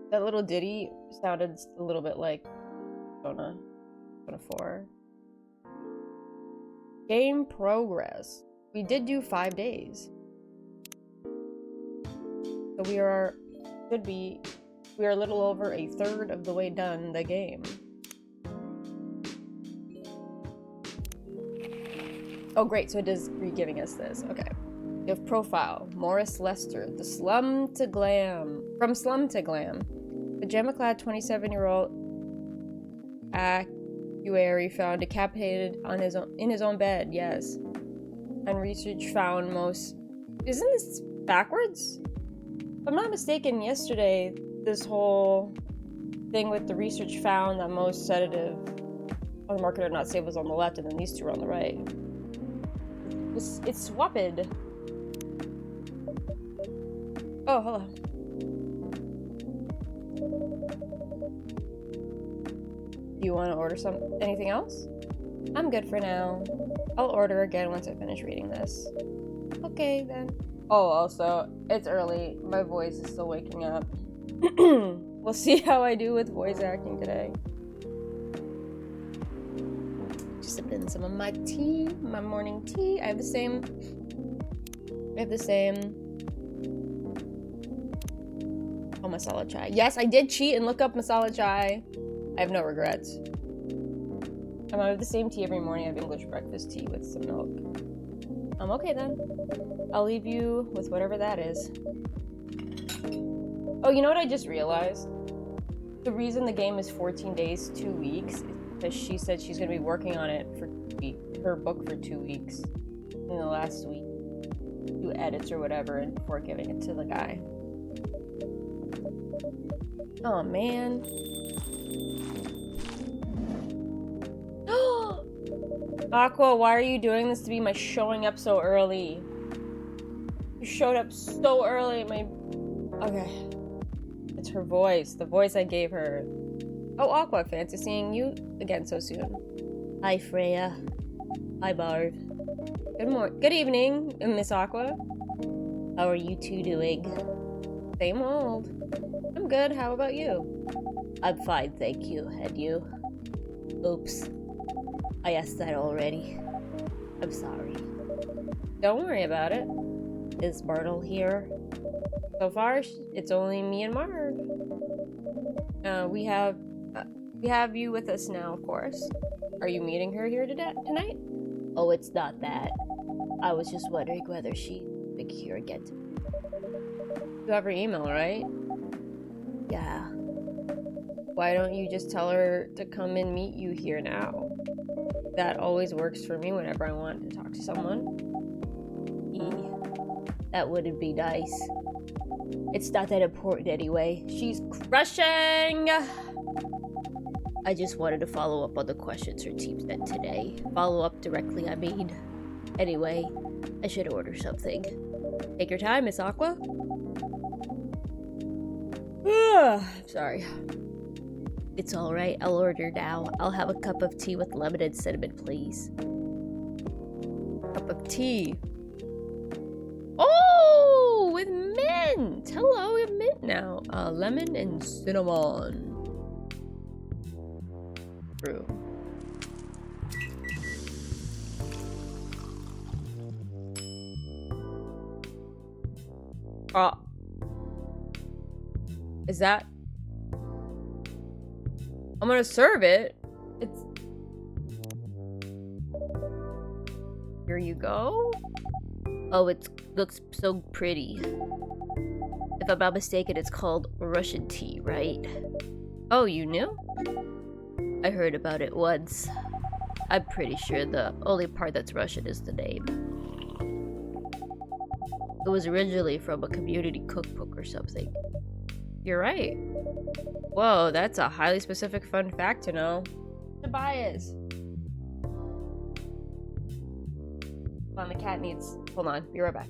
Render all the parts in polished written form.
That little ditty sounded a little bit like Persona 4. Game progress. We did do 5 days. So we are a little over a third of the way done the game. Oh great, so it is re-giving us this. Okay. We have profile. Morris Lester, the slum to glam. From slum to glam. Pajama-clad 27-year-old actuary found decapitated in his own bed, yes. And research found most... Isn't this backwards? If I'm not mistaken, yesterday, this whole thing with the research found that most sedative on the market are not safe was on the left, and then these two are on the right. It's swapped. Oh, hello. Do you want to order anything else? I'm good for now. I'll order again once I finish reading this. Okay, then. Oh, also, it's early. My voice is still waking up. We'll see how I do with voice acting today. Just sipping some of my tea, my morning tea. I have the same. Oh, masala chai. Yes, I did cheat and look up masala chai. I have no regrets. I'm out of the same tea every morning. I have English breakfast tea with some milk. Okay then. I'll leave you with whatever that is. Oh, you know what I just realized? The reason the game is 14 days, 2 weeks, is because she said she's going to be working on it for her book for 2 weeks in the last week. Do edits or whatever and before giving it to the guy. Oh, man. Aqua, why are you doing this to me? My showing up so early. You showed up so early. Okay. It's her voice. The voice I gave her. Oh, Aqua, fancy seeing you again so soon. Hi, Freya. Hi, Barb. Good evening, Miss Aqua. How are you two doing? Same old. I'm good. How about you? I'm fine, thank you. And you? Oops. I asked that already. I'm sorry. Don't worry about it. Is Myrtle here? So far, it's only me and Marv. We have you with us now, of course. Are you meeting her here tonight? Oh, it's not that. I was just wondering whether she'd be here again. You have her email, right? Yeah. Why don't you just tell her to come and meet you here now? That always works for me whenever I want to talk to someone. That wouldn't be nice. It's not that important anyway. She's crushing! I just wanted to follow up on the questions her team sent today. Follow up directly, I mean. Anyway, I should order something. Take your time, Miss Aqua. Sorry. It's alright, I'll order now. I'll have a cup of tea with lemon and cinnamon, please. Cup of tea. Oh, with mint! Hello, we have mint now. Lemon and cinnamon. Brew. Is that... I'm gonna serve it. It's... Here you go. Oh, it looks so pretty. If I'm not mistaken, it's called Russian tea, right? Oh, you knew? I heard about it once. I'm pretty sure the only part that's Russian is the name. It was originally from a community cookbook or something. You're right. Whoa, that's a highly specific fun fact to know. Tobias. Hold on, the cat needs... Hold on, be right back.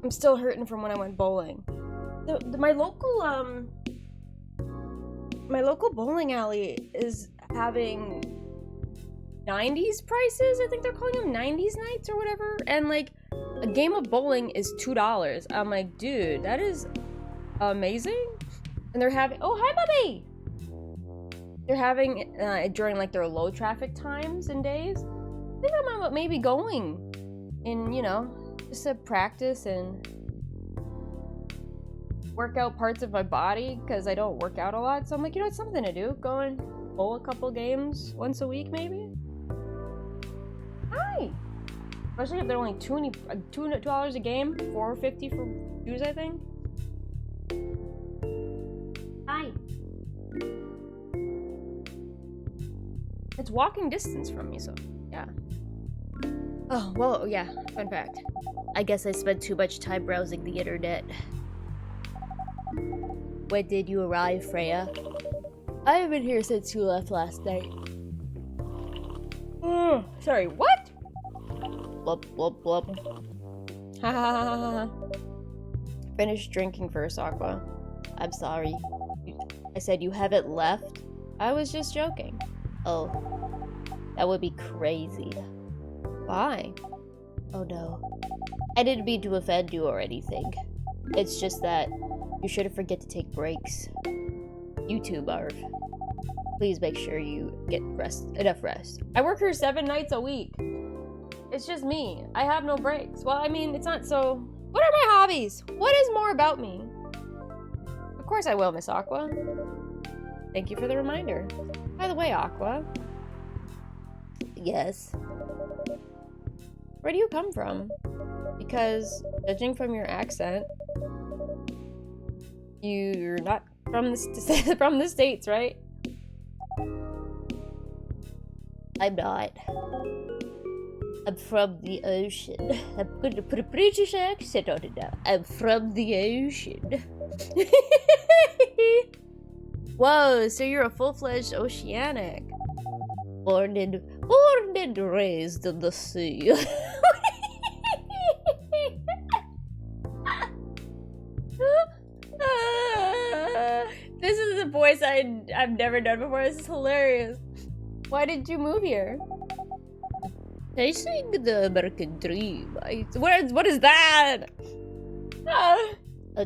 I'm still hurting from when I went bowling. My local bowling alley is having 90s prices. I think they're calling them 90s nights or whatever. And like a game of bowling is $2. I'm like, dude, that is amazing. And they're having, oh, hi, Bubby. They're having during like their low traffic times and days. I think I'm maybe going in, you know, just to practice and work out parts of my body because I don't work out a lot. So I'm like, you know, it's something to do. Go and bowl a couple games once a week, maybe. Hi. Especially if they're only $2 a game, $4.50 for dues, I think. Hi. It's walking distance from me, so yeah. Oh, well, yeah, fun fact. I guess I spent too much time browsing the internet. When did you arrive, Freya? I have been here since you left last night. Sorry, what? Blub, blub, blub. Ha ha ha ha ha. Finish drinking first, Aqua. I'm sorry. I said you haven't left? I was just joking. Oh, that would be crazy. Why? Oh no. I didn't mean to offend you or anything. It's just that you shouldn't forget to take breaks. You too, Barb. Please make sure you get enough rest. I work here 7 nights a week. It's just me. I have no breaks. Well, I mean, it's not so... What are my hobbies? What is more about me? Of course I will, Miss Aqua. Thank you for the reminder. By the way, Aqua. Yes? Where do you come from? Because, judging from your accent, you're not from the States, right? I'm not. I'm from the ocean. I'm going to put a British accent on it now. I'm from the ocean. Whoa, so you're a full-fledged oceanic. Born and raised in the sea. This is a voice I've never done before. This is hilarious. Why did you move here? Chasing the American dream. What is that?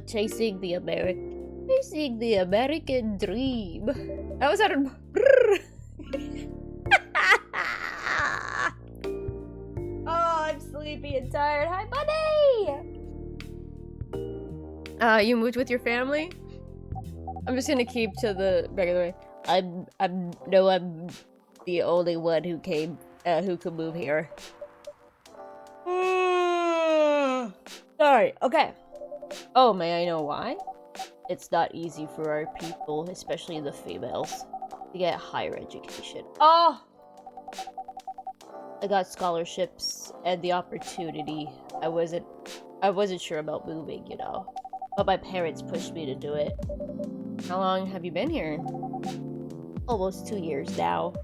Chasing the American dream. That was out of. Oh, I'm sleepy and tired. Hi, buddy. You moved with your family? I'm just gonna keep to the regular way. I'm the only one who came, who could move here. Sorry, okay. Oh, may I know why? It's not easy for our people, especially the females, to get higher education. Oh! I got scholarships and the opportunity. I wasn't sure about moving, you know. But my parents pushed me to do it. How long have you been here? Almost 2 years now.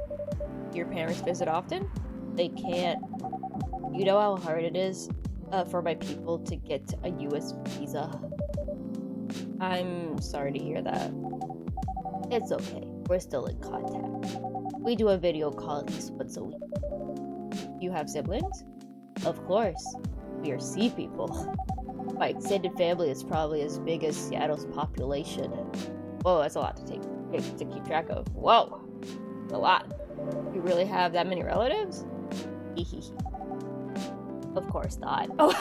Your parents visit often? They can't. You know how hard it is for my people to get a US visa? I'm sorry to hear that. It's okay. We're still in contact. We do a video call at least once a week. You have siblings? Of course. We are sea people. My extended family is probably as big as Seattle's population. Whoa, that's a lot to keep track of. Whoa, a lot. You really have that many relatives? Of course not. Oh.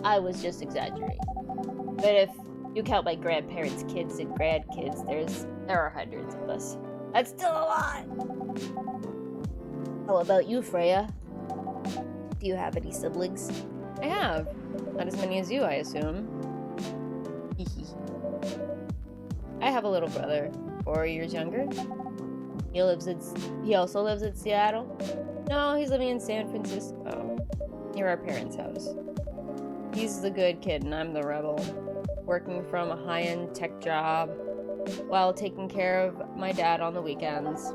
I was just exaggerating. But if you count my grandparents' kids and grandkids, there are hundreds of us. That's still a lot. How about you, Freya? Do you have any siblings? I have. Not as many as you, I assume. I have a little brother, 4 years younger. He also lives in Seattle. No, he's living in San Francisco, near our parents' house. He's the good kid and I'm the rebel, working from a high-end tech job while taking care of my dad on the weekends.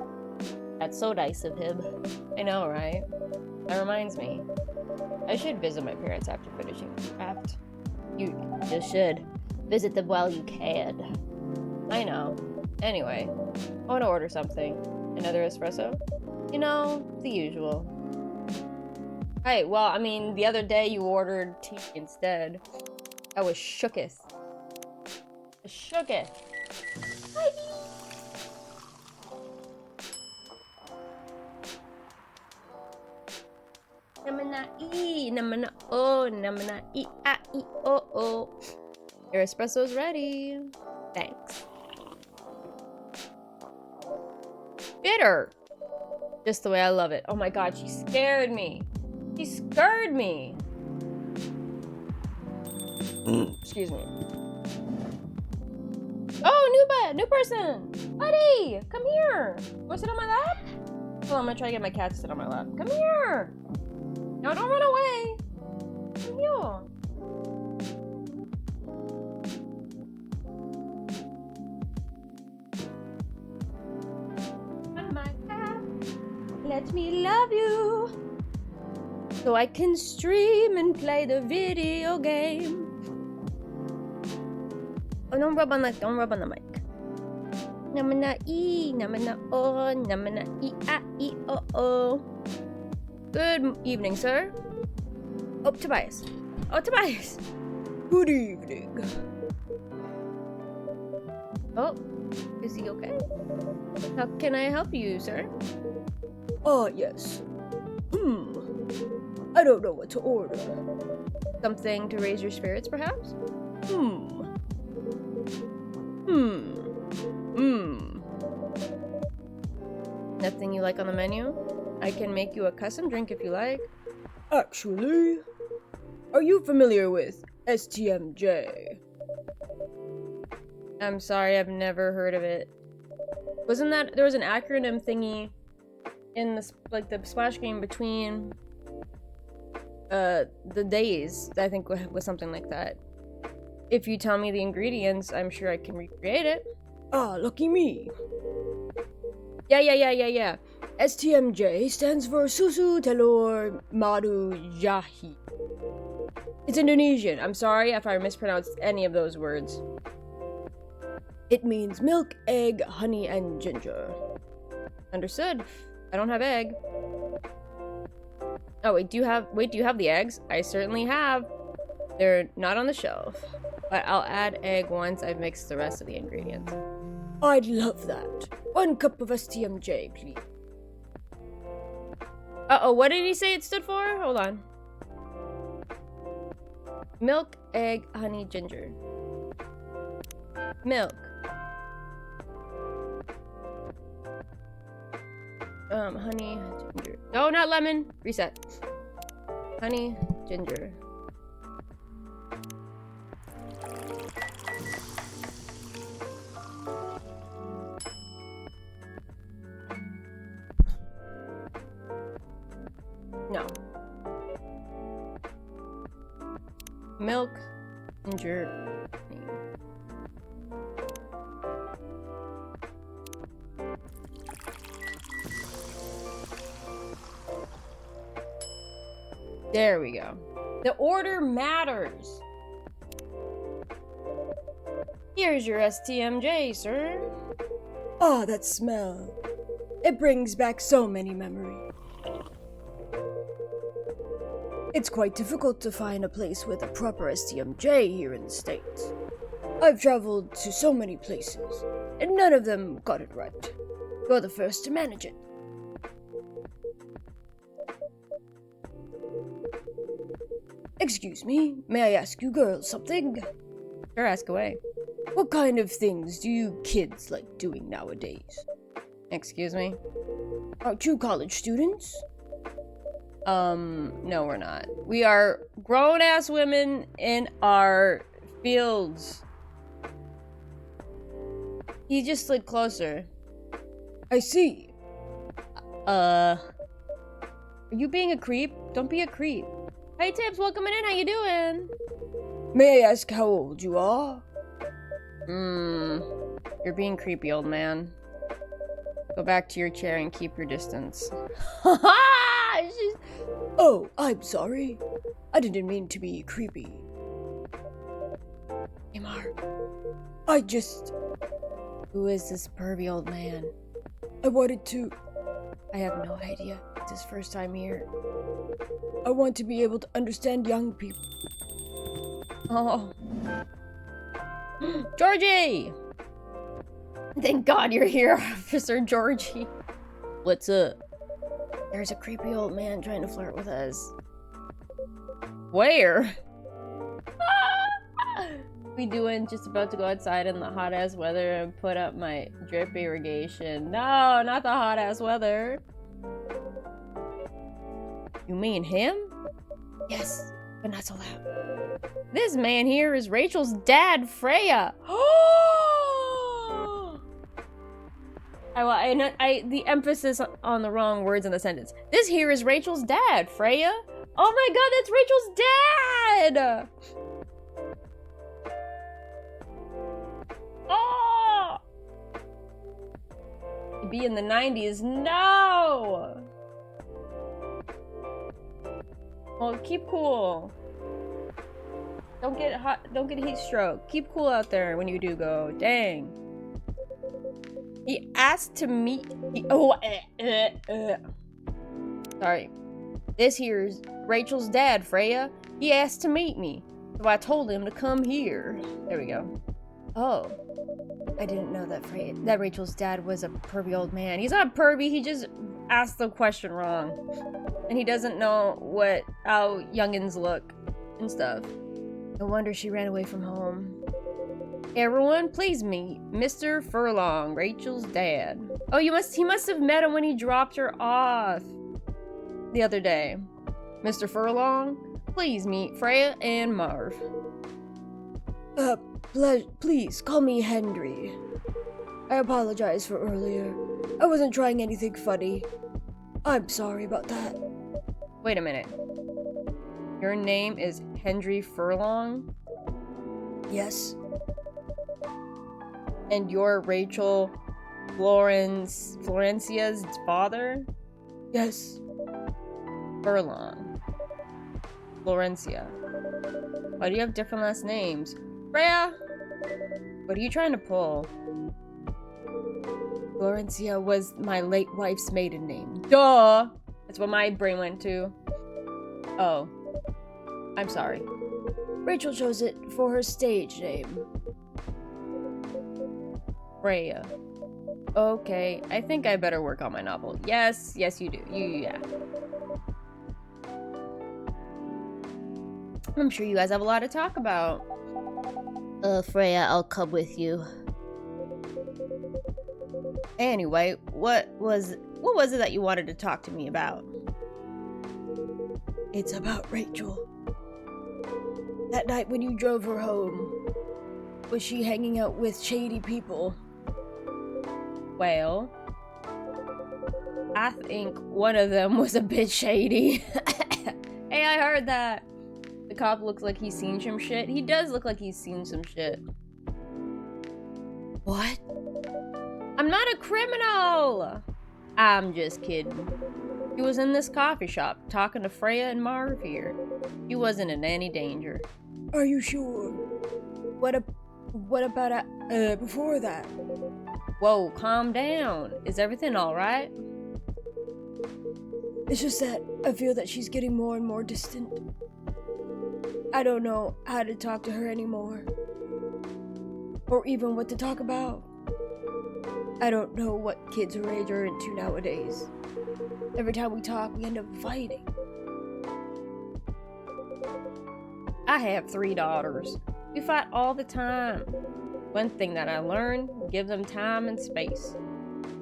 That's so nice of him. I know, right? That reminds me. I should visit my parents after finishing the craft. You should. Visit them while you can. I know. Anyway, I want to order something. Another espresso? You know, the usual. Hey, well, I mean, the other day you ordered tea instead. I was shooketh. Shooketh. Hi. Namana E, namana O, namana E, A, E, O, O. Your espresso's ready. Thanks. Bitter. Just the way I love it. Oh my god, she scared me. She scared me. Excuse me. Oh, new person. Buddy, come here. Want to sit on my lap? Hold on, I'm gonna try to get my cat to sit on my lap. Come here. No, don't run away. Come here. On my lap. Let me love you. So I can stream and play the video game. Oh, don't rub on the mic. Namana E, namana O, namana E, A, E, O, O. Good evening, sir. Oh, Tobias. Oh, Tobias. Good evening. Oh, is he okay? How can I help you, sir? Oh, yes. I don't know what to order. Something to raise your spirits, perhaps? Nothing you like on the menu? I can make you a custom drink if you like. Actually, are you familiar with STMJ? I'm sorry, I've never heard of it. Wasn't that there was an acronym thingy in the the splash screen between the days? I think was something like that. If you tell me the ingredients, I'm sure I can recreate it. Ah, lucky me. Yeah. STMJ stands for Susu Telur Madu Jahi. It's Indonesian. I'm sorry if I mispronounced any of those words. It means milk, egg, honey, and ginger. Understood. I don't have egg. Oh, wait, do you have the eggs? I certainly have. They're not on the shelf, but I'll add egg once I've mixed the rest of the ingredients. I'd love that. 1 cup of STMJ, please. Uh-oh, what did he say it stood for? Hold on. Milk, egg, honey, ginger. Milk. Honey, ginger. No, not lemon. Reset. Honey, ginger. No. Milk, ginger, honey. There we go. The order matters. Here's your STMJ, sir. Oh, that smell. It brings back so many memories. It's quite difficult to find a place with a proper STMJ here in the States. I've traveled to so many places, and none of them got it right. You're the first to manage it. Excuse me, may I ask you girls something? Sure, ask away. What kind of things do you kids like doing nowadays? Excuse me? Aren't you college students? No, we're not. We are grown-ass women in our fields. He just slid closer. I see. Are you being a creep? Don't be a creep. Hey, Tips, welcome in. How you doing? May I ask how old you are? You're being creepy, old man. Go back to your chair and keep your distance. Oh, I'm sorry. I didn't mean to be creepy. Amar. Who is this pervy old man? I wanted to... I have no idea. It's his first time here. I want to be able to understand young people. Oh. Georgie! Thank God you're here, Officer Georgie. What's up? There's a creepy old man trying to flirt with us. Where? We doing just about to go outside in the hot ass weather and put up my drip irrigation. No, not the hot ass weather. You mean him? Yes, but not so loud. This man here is Rachel's dad, Freya. The emphasis on the wrong words in the sentence. This here is Rachel's dad, Freya. Oh my God, that's Rachel's dad. Oh! Be in the 90s. No! Well, keep cool. Don't get hot. Don't get heat stroke. Keep cool out there when you do go. Dang. He asked to meet. Sorry. This here's Rachel's dad, Freya. He asked to meet me, so I told him to come here. There we go. Oh. I didn't know that Rachel's dad was a pervy old man. He's not pervy, he just asked the question wrong. And he doesn't know how youngins look and stuff. No wonder she ran away from home. Everyone, please meet Mr. Furlong, Rachel's dad. Oh, he must have met him when he dropped her off the other day. Mr. Furlong, please meet Freya and Marv. Please, call me Henry. I apologize for earlier. I wasn't trying anything funny. I'm sorry about that. Wait a minute. Your name is Henry Furlong? Yes. And you're Rachel Florencia's father? Yes. Furlong. Florencia. Why do you have different last names? Freya! What are you trying to pull? Florencia was my late wife's maiden name. Duh! That's what my brain went to. Oh. I'm sorry. Rachel chose it for her stage name. Freya. Okay, I think I better work on my novel. Yes, you do. Yeah. I'm sure you guys have a lot to talk about. Freya, I'll come with you. Anyway, what was it that you wanted to talk to me about? It's about Rachel. That night when you drove her home, was she hanging out with shady people? Well, I think one of them was a bit shady. Hey, I heard that. The cop looks like he's seen some shit. He does look like he's seen some shit. What? I'm not a criminal! I'm just kidding. He was in this coffee shop talking to Freya and Marv here. He wasn't in any danger. Are you sure? What about before that? Whoa, calm down. Is everything alright? It's just that I feel that she's getting more and more distant. I don't know how to talk to her anymore. Or even what to talk about. I don't know what kids her age are into nowadays. Every time we talk, we end up fighting. I have 3 daughters. We fight all the time. One thing that I learned, give them time and space.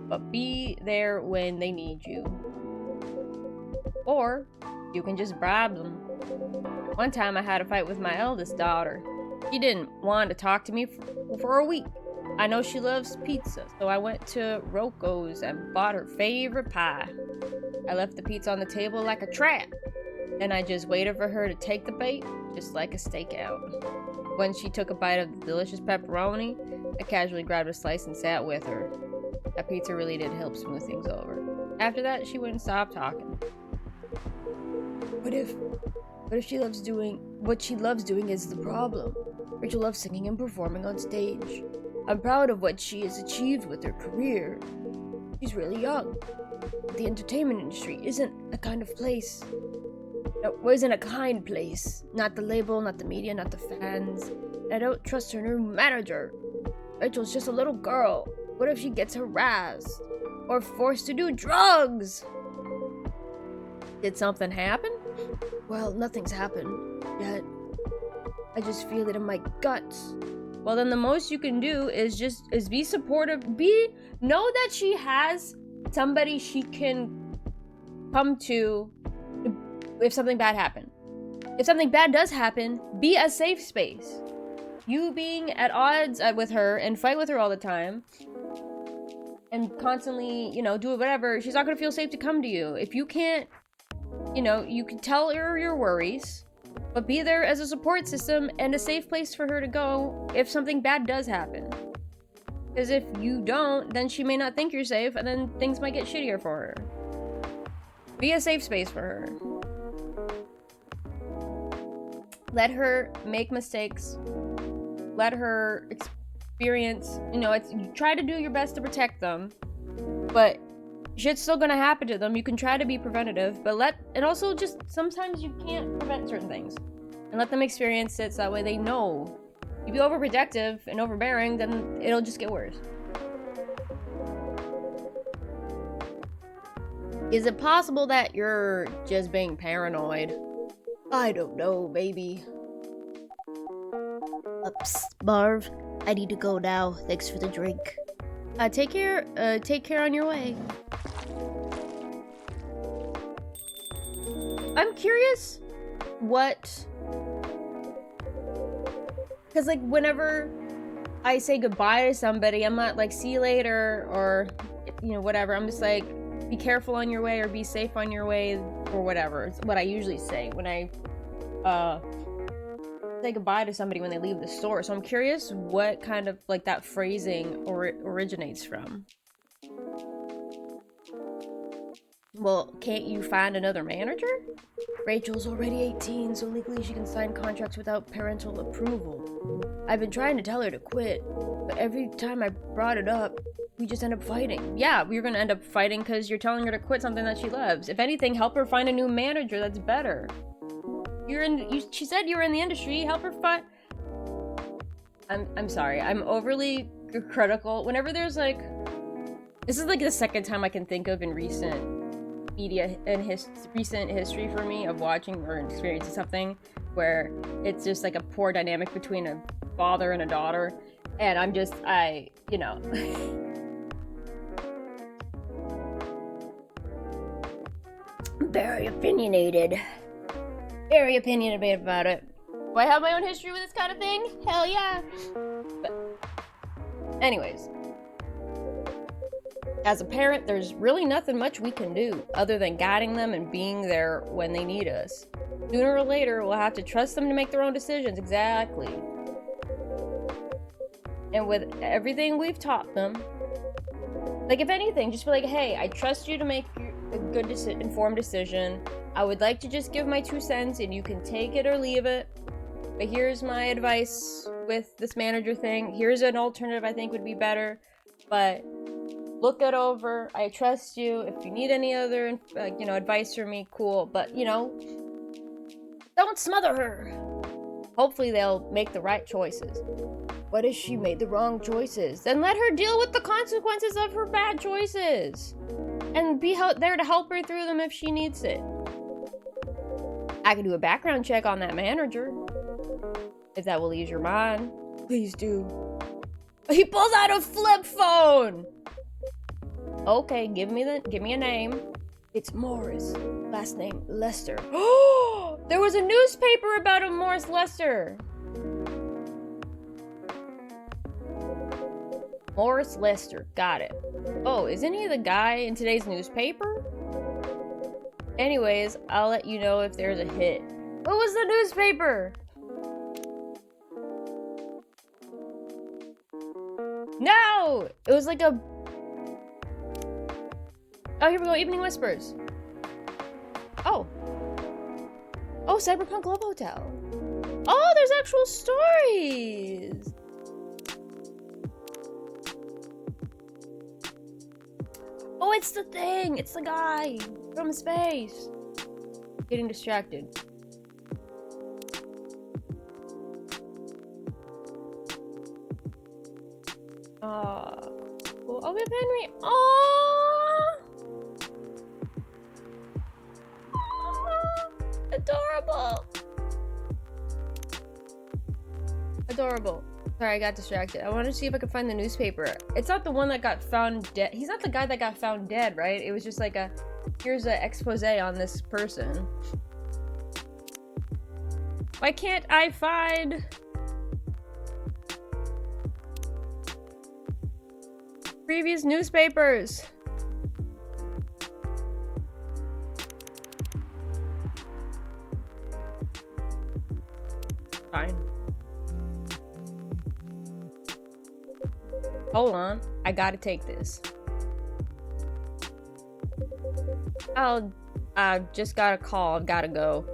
But be there when they need you. Or, you can just bribe them. One time I had a fight with my eldest daughter. She didn't want to talk to me for a week. I know she loves pizza, so I went to Rocco's and bought her favorite pie. I left the pizza on the table like a trap. Then I just waited for her to take the bait, just like a stakeout. When she took a bite of the delicious pepperoni, I casually grabbed a slice and sat with her. That pizza really did help smooth things over. After that, she wouldn't stop talking. What if she loves doing what she loves doing is the problem? Rachel loves singing and performing on stage. I'm proud of what she has achieved with her career. She's really young. The entertainment industry isn't a kind place. Not the label, not the media, not the fans. I don't trust her new manager. Rachel's just a little girl. What if she gets harassed? Or forced to do drugs? Did something happen? Well, nothing's happened yet. I just feel it in my guts. Well, then the most you can do is be supportive. Know that she has somebody she can come to if something bad happened. If something bad does happen, be a safe space. You being at odds with her and fight with her all the time and constantly, do whatever, she's not going to feel safe to come to you. If you can't, you can tell her your worries, but be there as a support system and a safe place for her to go if something bad does happen. Because if you don't, then she may not think you're safe, and then things might get shittier for her. Be a safe space for her. Let her make mistakes. Let her experience, try to do your best to protect them, but shit's still gonna happen to them. You can try to be preventative, but and also just sometimes you can't prevent certain things. And let them experience it so that way they know. If you be overprotective and overbearing, then it'll just get worse. Is it possible that you're just being paranoid? I don't know, maybe. Psst, Marv. I need to go now. Thanks for the drink. Take care on your way. I'm curious because whenever I say goodbye to somebody, I'm not like see you later or whatever. I'm just like be careful on your way or be safe on your way or whatever. It's what I usually say when I say goodbye to somebody when they leave the store. So I'm curious what kind of that phrasing originates from. Well, can't you find another manager? Rachel's already 18, so legally she can sign contracts without parental approval. I've been trying to tell her to quit, but every time I brought it up, we just end up fighting. Yeah, we're gonna end up fighting because you're telling her to quit something that she loves. If anything, help her find a new manager that's better. She said you were in the industry. Help her find. I'm sorry. I'm overly critical. Whenever there's this is the second time I can think of in recent media and recent history for me of watching or experiencing something where it's just a poor dynamic between a father and a daughter, and Very opinionated. Very opinionated about it. Do I have my own history with this kind of thing? Hell yeah. But anyways, as a parent, there's really nothing much we can do other than guiding them and being there when they need us. Sooner or later, we'll have to trust them to make their own decisions. Exactly. And with everything we've taught them, if anything, just be hey, I trust you to make a good informed decision. I would like to just give my 2 cents and you can take it or leave it. But here's my advice with this manager thing. Here's an alternative I think would be better. But look it over. I trust you. If you need any other, advice from me, cool. But, don't smother her. Hopefully they'll make the right choices. What if she made the wrong choices? Then let her deal with the consequences of her bad choices. And be there to help her through them if she needs it. I can do a background check on that manager. If that will ease your mind. Please do. He pulls out a flip phone! Okay, give me a name. It's Morris. Last name Lester. Oh! There was a newspaper about a Morris Lester. Morris Lester, got it. Oh, isn't he the guy in today's newspaper? Anyways, I'll let you know if there's a hit. What was the newspaper? No! It was Oh, here we go. Evening Whispers. Oh. Oh, Cyberpunk Love Hotel. Oh, there's actual stories. Oh, it's the thing. It's the guy from space. Getting distracted. Cool. Oh, we have Henry. Oh, adorable. Adorable. Sorry, I got distracted. I wanted to see if I could find the newspaper. It's not the one that got found dead. He's not the guy that got found dead, right? It was just like a, here's an expose on this person. Why can't I find... previous newspapers? Fine. Hold on. I gotta take this. I just got a call. I've gotta go.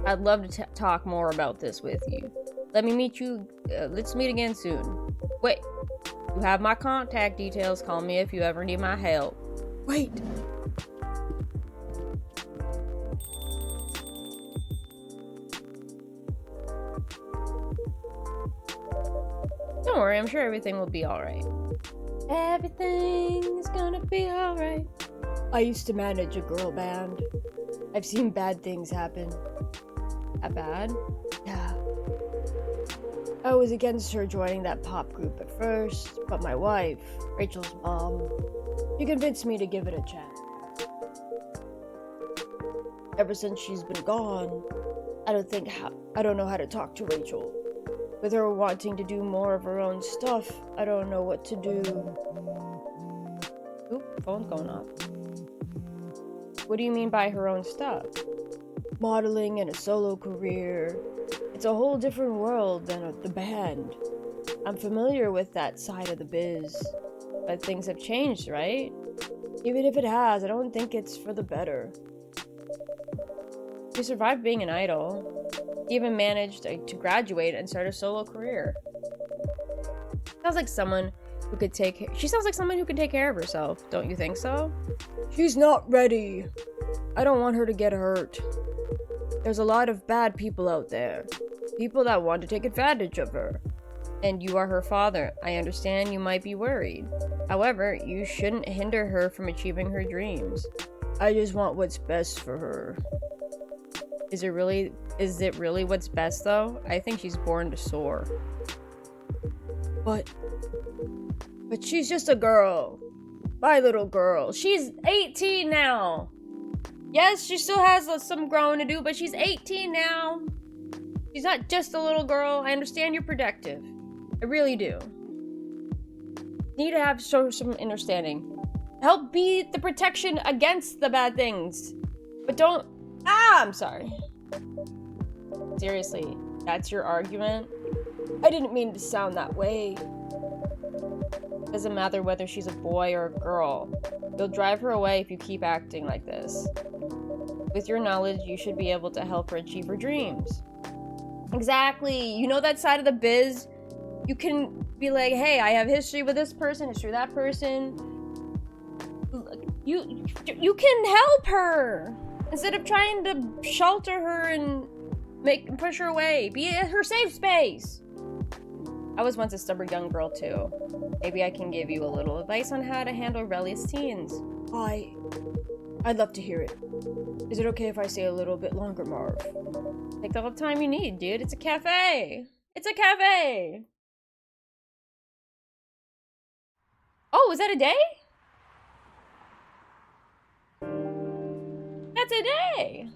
I'd love to talk more about this with you. Let me meet you. Let's meet again soon. Wait. You have my contact details. Call me if you ever need my help. Wait. Don't worry, I'm sure everything will be alright. Everything's gonna be alright. I used to manage a girl band. I've seen bad things happen. That bad? Yeah. I was against her joining that pop group at first, but my wife, Rachel's mom, she convinced me to give it a chance. Ever since she's been gone, I don't know how to talk to Rachel. With her wanting to do more of her own stuff, I don't know what to do. Oop, phone's going off. What do you mean by her own stuff? Modeling and a solo career. It's a whole different world than the band. I'm familiar with that side of the biz. But things have changed, right? Even if it has, I don't think it's for the better. She survived being an idol. She even managed to graduate and start a solo career. Sounds like someone who could take... She sounds like someone who could take care of herself. Don't you think so? She's not ready. I don't want her to get hurt. There's a lot of bad people out there. People that want to take advantage of her. And you are her father. I understand you might be worried. However, you shouldn't hinder her from achieving her dreams. I just want what's best for her. Is it really what's best though? I think she's born to soar. But she's just a girl. My little girl. She's 18 now. Yes, she still has some growing to do, but she's 18 now. She's not just a little girl. I understand you're protective. I really do. Need to show some understanding. Help be the protection against the bad things. But don't... I'm sorry. Seriously, that's your argument? I didn't mean to sound that way. Doesn't matter whether she's a boy or a girl. You'll drive her away if you keep acting like this. With your knowledge, you should be able to help her achieve her dreams. Exactly. You know that side of the biz? You can be like, hey, I have history with this person, history with that person. You can help her instead of trying to shelter her and push her away. Be her safe space. I was once a stubborn young girl too. Maybe I can give you a little advice on how to handle rebellious teens. I'd love to hear it. Is it okay if I stay a little bit longer, Marv? Take all the time you need, dude. It's a cafe. It's a cafe. Oh, is that a day? That's a day.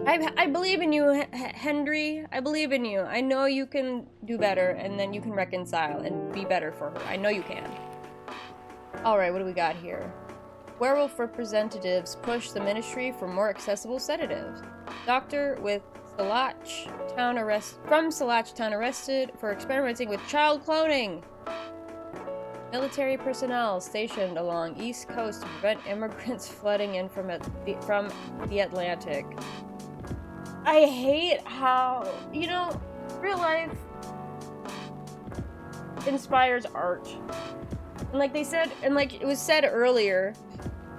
I believe in you, Henry. I believe in you. I know you can do better, and then you can reconcile and be better for her. I know you can. Alright, what do we got here? Werewolf representatives push the ministry for more accessible sedatives. Doctor with Salach Town arrested for experimenting with child cloning. Military personnel stationed along East Coast to prevent immigrants flooding in from the Atlantic. I hate how, you know, real life inspires art. And like they said, and like it was said earlier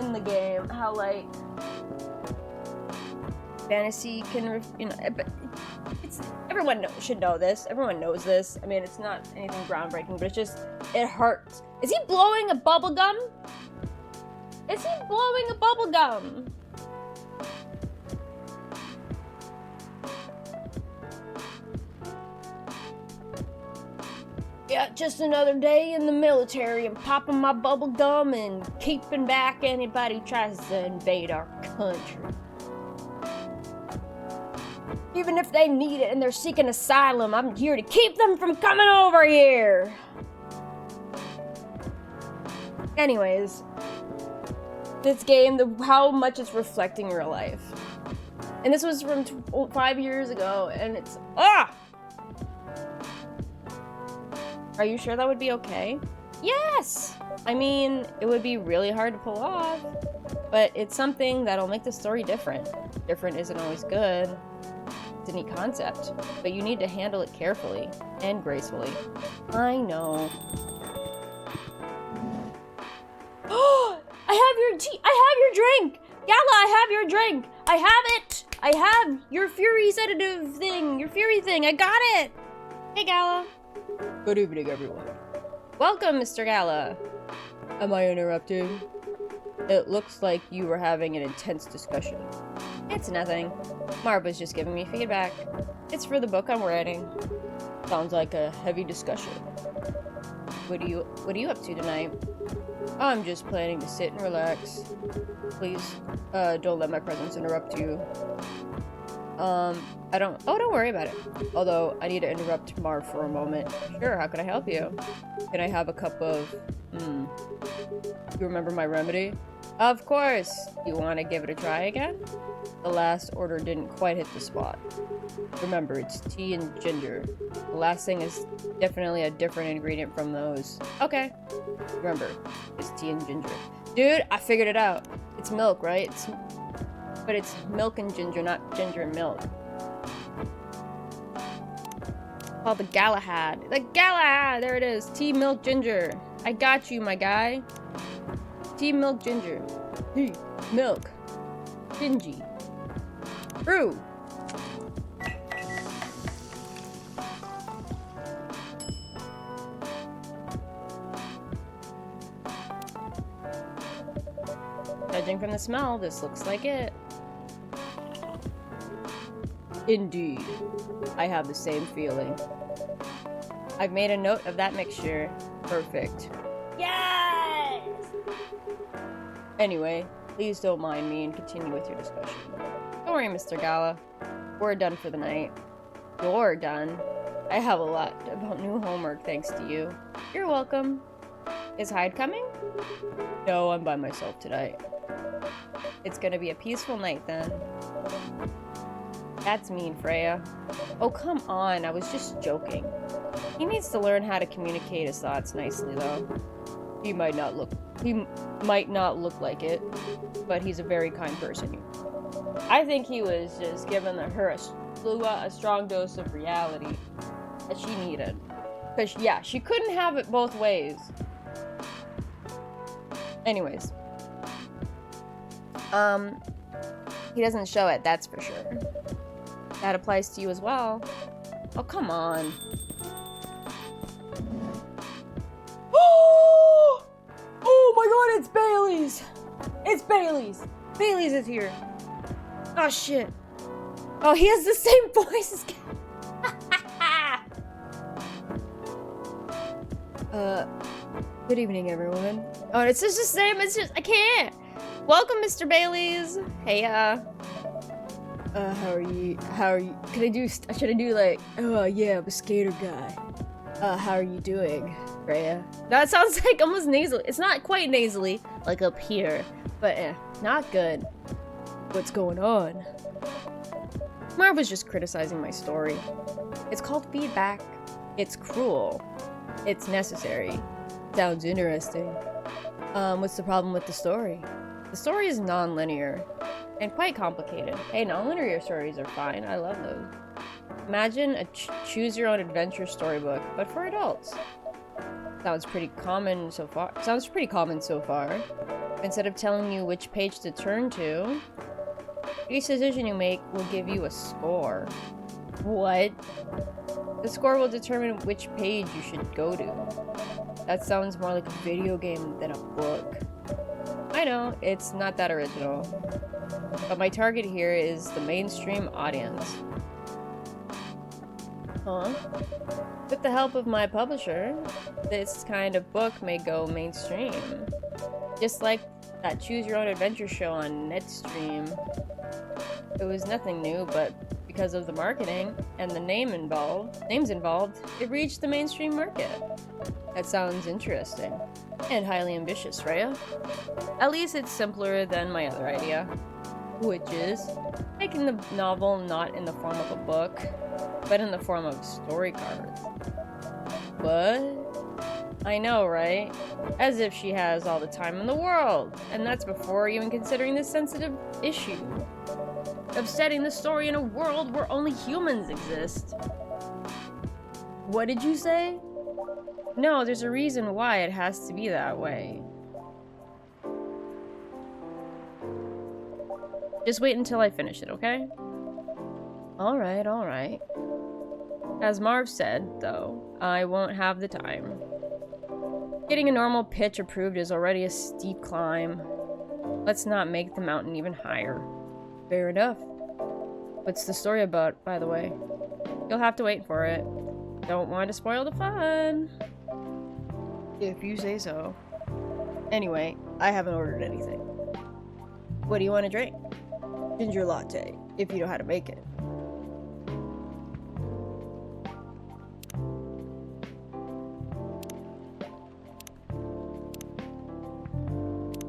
in the game, how like fantasy can, you know, but it's, everyone should know this. Everyone knows this. I mean, it's not anything groundbreaking, but it's just, it hurts. Is he blowing a bubble gum? Is he blowing a bubble gum? Yeah, just another day in the military and popping my bubble gum and keeping back anybody who tries to invade our country. Even if they need it and they're seeking asylum, I'm here to keep them from coming over here. Anyways, this game, how much it's reflecting real life. And this was from 5 years ago, and it's, Are you sure that would be okay? Yes! I mean, it would be really hard to pull off, but it's something that'll make the story different. Different isn't always good. It's a neat concept, but you need to handle it carefully and gracefully. I know. Oh! I have your tea! I have your drink! Gala, I have your drink! I have it! I have your fury sedative thing! Your fury thing! I got it! Hey, Gala. Good evening, everyone. Welcome, Mr. Gala. Am I interrupting? It looks like you were having an intense discussion. It's nothing. Marv was just giving me feedback. It's for the book I'm writing. Sounds like a heavy discussion. What are you up to tonight? I'm just planning to sit and relax. Please, don't let my presence interrupt you. Don't worry about it. Although, I need to interrupt Marv for a moment. Sure, how can I help you? Can I have a cup of, You remember my remedy? Of course! You want to give it a try again? The last order didn't quite hit the spot. Remember, it's tea and ginger. The last thing is definitely a different ingredient from those. Okay. Remember, it's tea and ginger. Dude, I figured it out. It's milk, right? But it's milk and ginger, not ginger and milk. Called the Galahad. The Galahad! There it is. Tea, milk, ginger. I got you, my guy. Tea, milk, ginger. Tea, milk, gingy. Brew. Judging from the smell, this looks like it. Indeed. I have the same feeling. I've made a note of that mixture. Perfect. Yes! Anyway, please don't mind me and continue with your discussion. Don't worry, Mr. Gala. We're done for the night. You're done. I have a lot about new homework thanks to you. You're welcome. Is Hyde coming? No, I'm by myself tonight. It's gonna be a peaceful night then. That's mean, Freya. Oh, come on, I was just joking. He needs to learn how to communicate his thoughts nicely, though. He might not look like it, but he's a very kind person. I think he was just giving her a strong dose of reality that she needed. Because, yeah, she couldn't have it both ways. Anyways. He doesn't show it, that's for sure. That applies to you as well. Oh, come on. Oh my god, it's Bailey's! It's Bailey's! Bailey's is here. Oh shit. Oh, he has the same voice as good evening, everyone. Oh, it's just the same, it's just, I can't. Welcome, Mr. Bailey's. Hey, how are you? Should I do like, oh yeah, I'm a skater guy. How are you doing, Freya? That sounds like almost nasally. It's not quite nasally, like up here, but not good. What's going on? Marv was just criticizing my story. It's called feedback. It's cruel. It's necessary. Sounds interesting. What's the problem with the story? The story is non-linear and quite complicated. Hey, non-linear stories are fine. I love those. Imagine a choose-your-own-adventure storybook, but for adults. Sounds pretty common so far. Instead of telling you which page to turn to, each decision you make will give you a score. What? The score will determine which page you should go to. That sounds more like a video game than a book. I know, it's not that original. But my target here is the mainstream audience. Huh? With the help of my publisher, this kind of book may go mainstream. Just like that choose-your-own-adventure show on Netstream. It was nothing new, but because of the marketing and the names involved, it reached the mainstream market. That sounds interesting. And highly ambitious, Rhea. At least it's simpler than my other idea. Which is making the novel not in the form of a book, but in the form of story cards. What? I know, right? As if she has all the time in the world. And that's before even considering the sensitive issue of setting the story in a world where only humans exist. What did you say? No, there's a reason why it has to be that way. Just wait until I finish it, okay? Alright, alright. As Marv said, though, I won't have the time. Getting a normal pitch approved is already a steep climb. Let's not make the mountain even higher. Fair enough. What's the story about, by the way? You'll have to wait for it. Don't want to spoil the fun. If you say so. Anyway, I haven't ordered anything. What do you want to drink? Ginger latte, if you know how to make it.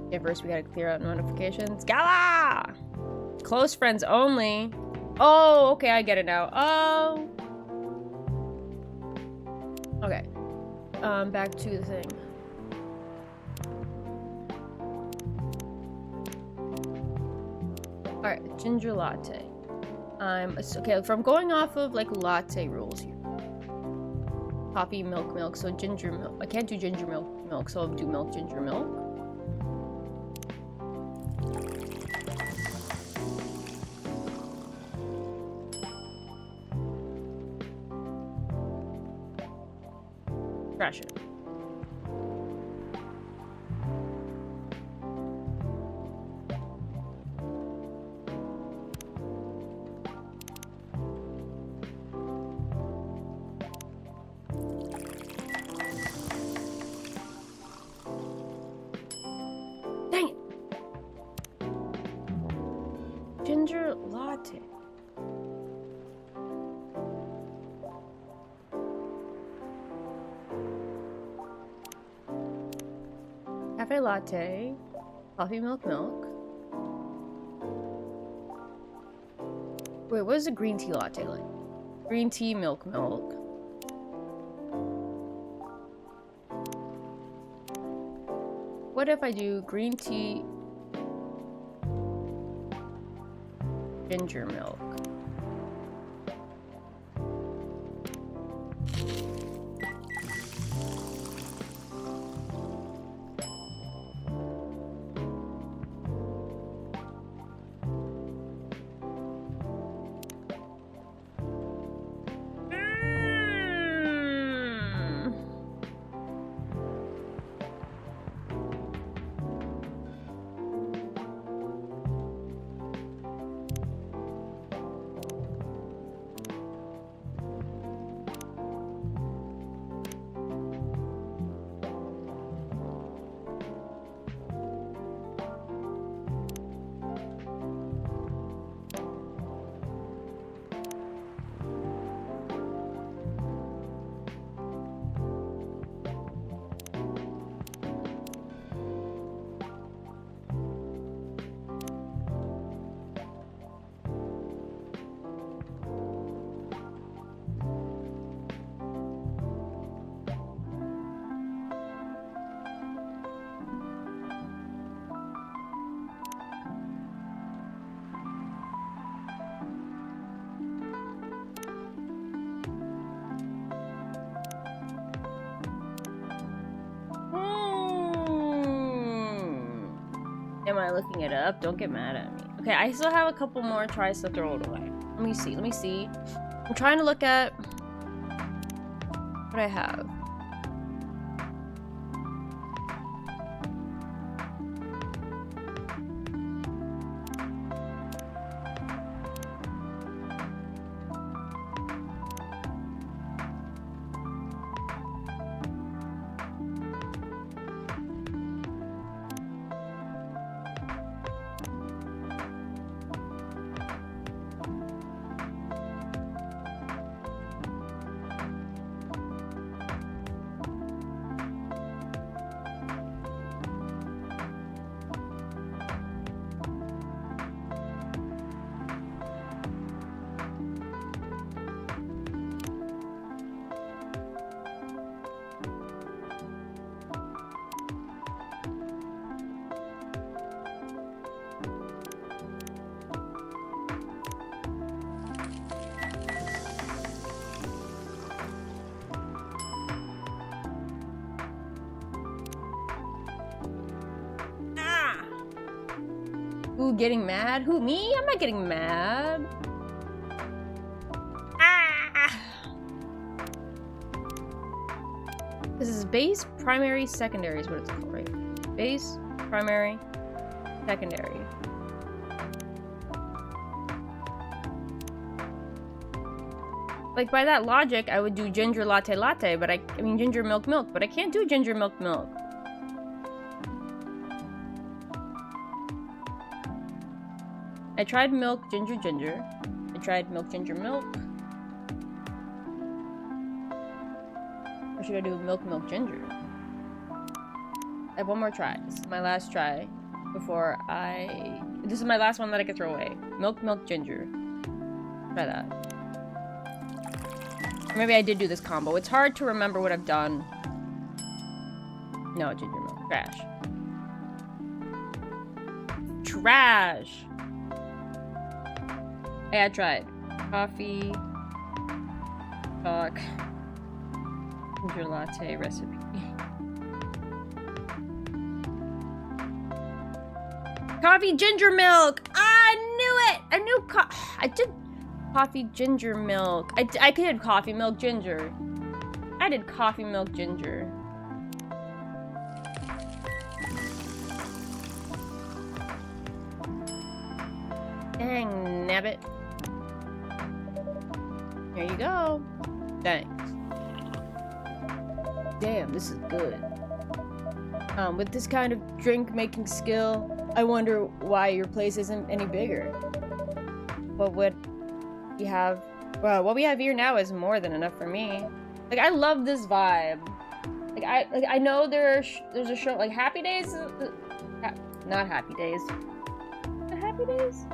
Okay, first we gotta clear out notifications. Gala! Close friends only. Oh, okay, I get it now. Oh. Okay. Back to the thing. Alright, ginger latte. Okay, if I'm going off of like latte rules here. Coffee, milk, so ginger milk. I can't do ginger milk, so I'll do milk, ginger milk. Trash it. Dang it! Ginger latte. Cafe latte, coffee, milk. Wait, what is a green tea latte like? Green tea, milk. What if I do green tea, ginger milk? I looking it up? Don't get mad at me. Okay, I still have a couple more tries to throw it away. Let me see. I'm trying to look at what I have. Who getting mad? Who, me? I'm not getting mad. Ah! This is base, primary, secondary is what it's called, right? Base, primary, secondary. Like, by that logic, I would do ginger latte latte, but I mean ginger milk milk, but I can't do ginger milk milk. I tried milk ginger ginger. I tried milk ginger milk. Or should I do milk milk ginger? I have one more try. This is my last try before I... This is my last one that I can throw away. Milk milk ginger. Try that. Or maybe I did do this combo. It's hard to remember what I've done. No, ginger milk. Trash. Trash! Hey, I tried. Coffee. Talk. Ginger latte recipe. Coffee ginger milk! I knew it! I knew I did coffee ginger milk. I did coffee milk ginger. I did coffee milk ginger. Dang, nabbit. Here you go. Thanks. Damn, this is good. With this kind of drink making skill, I wonder why your place isn't any bigger. But what we have here now is more than enough for me. Like, I love this vibe. Like I know there's a show like Happy Days. Not Happy Days. The Happy Days?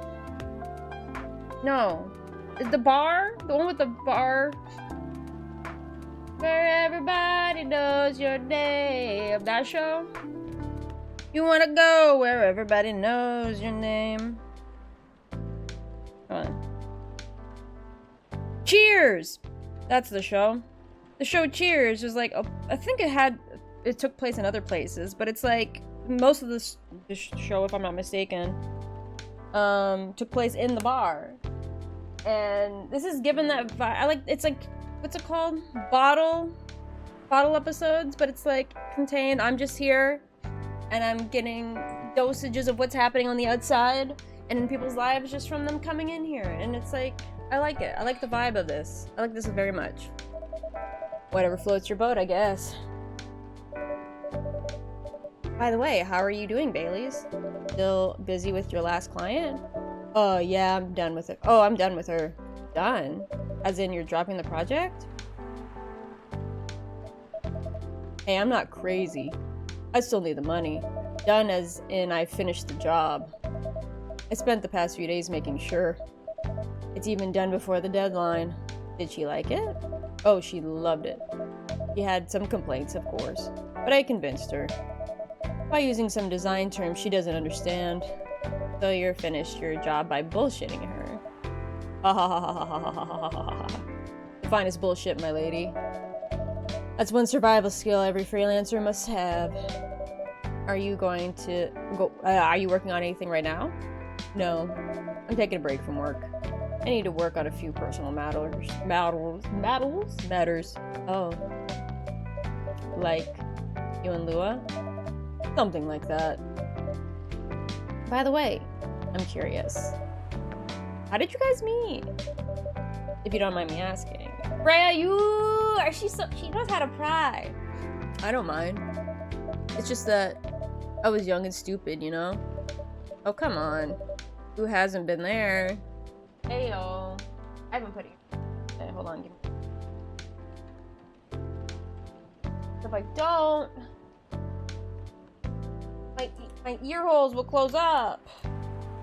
No. Is the bar? The one with the bar? Where everybody knows your name. That show? You wanna go where everybody knows your name. Come on. Cheers! That's the show. The show Cheers was like, I think it took place in other places, but it's like, most of this show, if I'm not mistaken, took place in the bar. And this is given that vibe. It's like, what's it called? Bottle episodes, but it's like contained. I'm just here, and I'm getting dosages of what's happening on the outside and in people's lives just from them coming in here. And it's like, I like it. I like the vibe of this. I like this very much. Whatever floats your boat, I guess. By the way, how are you doing, Bailey's? Still busy with your last client? Oh, yeah, I'm done with it. Oh, I'm done with her. Done? As in, you're dropping the project? Hey, I'm not crazy. I still need the money. Done as in I finished the job. I spent the past few days making sure. It's even done before the deadline. Did she like it? Oh, she loved it. She had some complaints, of course, but I convinced her. By using some design terms she doesn't understand. So you're finished your job by bullshitting her. Ha ha ha ha ha ha ha ha ha. The finest bullshit, my lady. That's one survival skill every freelancer must have. Are you going to go? Are you working on anything right now? No, I'm taking a break from work. I need to work on a few personal matters. Oh, like you and Lua? Something like that. By the way, I'm curious. How did you guys meet? If you don't mind me asking. Freya, she knows how to pry. I don't mind. It's just that I was young and stupid, you know? Oh, come on. Who hasn't been there? Heyo. I haven't put it. Okay, hold on. If I don't, my ear holes will close up.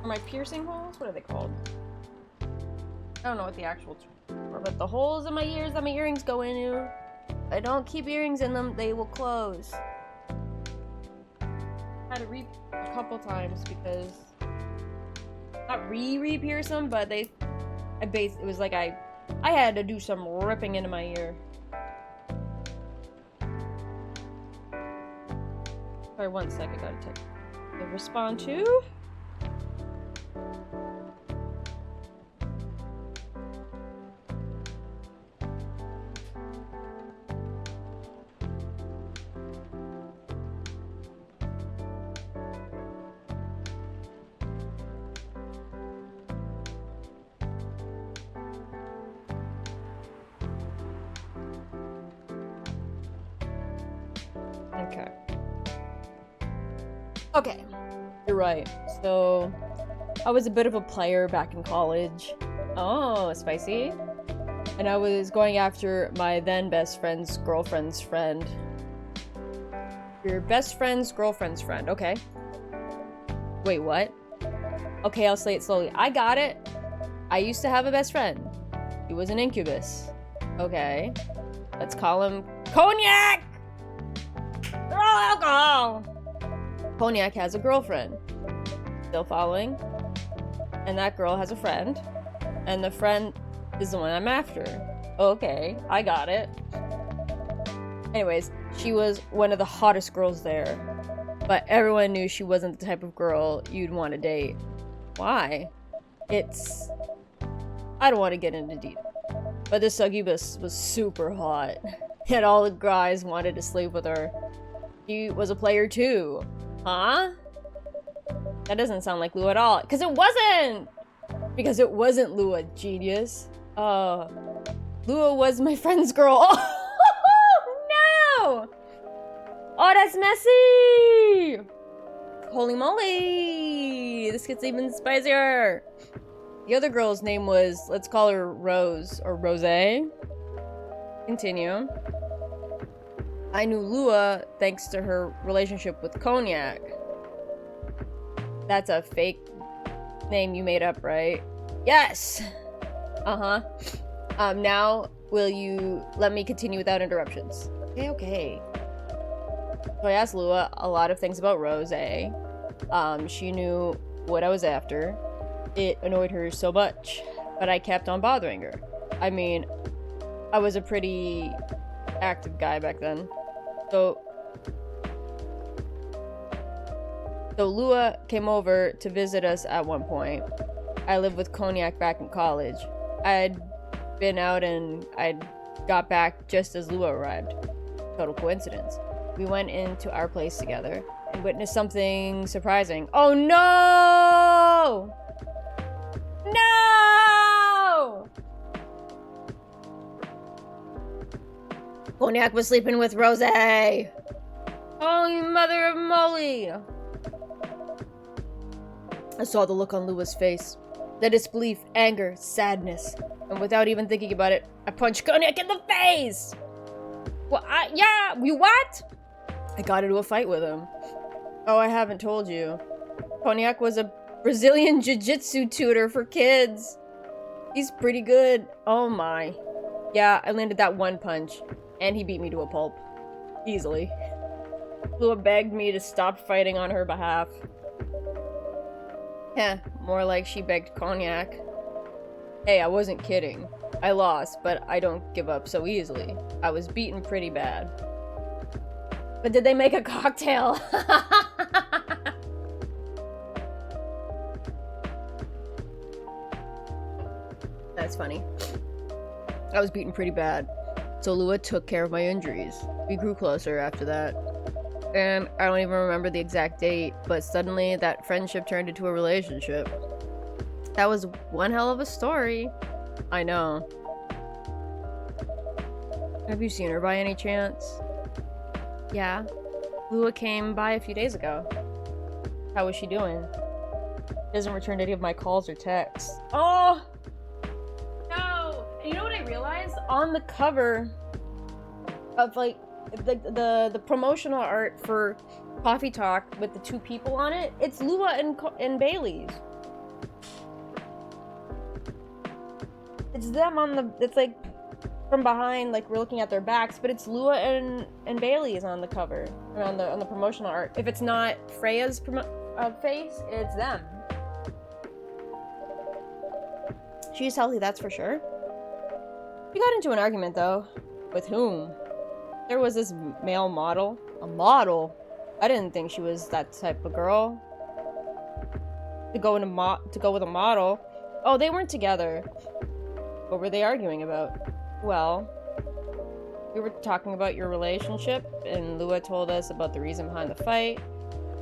Or my piercing holes? What are they called? I don't know what the actual term are, but the holes in my ears that my earrings go into, if I don't keep earrings in them, they will close. I had to a couple times because not re-pierce them, but it was like I had to do some ripping into my ear. Sorry, 1 second, gotta take the respond to. Okay, you're right. So, I was a bit of a player back in college. Oh, spicy. And I was going after my then best friend's girlfriend's friend. Your best friend's girlfriend's friend, okay. Wait, what? Okay, I'll say it slowly. I got it. I used to have a best friend. He was an incubus. Okay. Let's call him Cognac! They're all alcohol! Cognac has a girlfriend. Still following? And that girl has a friend. And the friend is the one I'm after. Okay, I got it. Anyways, she was one of the hottest girls there. But everyone knew she wasn't the type of girl you'd want to date. Why? I don't want to get into detail. But this succubus was super hot. And all the guys wanted to sleep with her. She was a player too. Huh? That doesn't sound like Lua at all. Because it wasn't! Because it wasn't Lua, genius. Lua was my friend's girl. Oh, no! Oh, that's messy! Holy moly! This gets even spicier. The other girl's name was, let's call her Rose, or Rosé. Continue. I knew Lua thanks to her relationship with Cognac. That's a fake name you made up, right? Yes! Uh-huh. Now, will you let me continue without interruptions? Okay. So I asked Lua a lot of things about Rosé. She knew what I was after. It annoyed her so much, but I kept on bothering her. I mean, I was a pretty active guy back then. So Lua came over to visit us at one point. I lived with Cognac back in college. I'd been out and I'd got back just as Lua arrived. Total coincidence. We went into our place together and witnessed something surprising. Oh no! No! Cognac was sleeping with Rosé. Holy mother of moly! I saw the look on Lua's face. The disbelief, anger, sadness. And without even thinking about it, I punched Cognac in the face! Well, you what? I got into a fight with him. Oh, I haven't told you. Cognac was a Brazilian jiu-jitsu tutor for kids. He's pretty good. Oh my. Yeah, I landed that one punch. And he beat me to a pulp. Easily. Lua begged me to stop fighting on her behalf. More like she begged Cognac. Hey, I wasn't kidding. I lost, but I don't give up so easily. I was beaten pretty bad. But did they make a cocktail? That's funny. I was beaten pretty bad, so Lua took care of my injuries. We grew closer after that. And I don't even remember the exact date, but suddenly that friendship turned into a relationship. That was one hell of a story. I know. Have you seen her by any chance? Yeah. Lua came by a few days ago. How was she doing? She doesn't return any of my calls or texts. Oh! No! And you know what I realized? On the cover of, like, the promotional art for Coffee Talk with the two people on it, it's Lua and Bailey's. It's them on the, it's like from behind, like we're looking at their backs, but it's Lua and Bailey's on the cover, or on the promotional art. If it's not Freya's face, it's them. She's healthy, that's for sure. We got into an argument though. With whom? There was this male model. A model? I didn't think she was that type of girl. To go with a model. Oh, they weren't together. What were they arguing about? Well, we were talking about your relationship, and Lua told us about the reason behind the fight,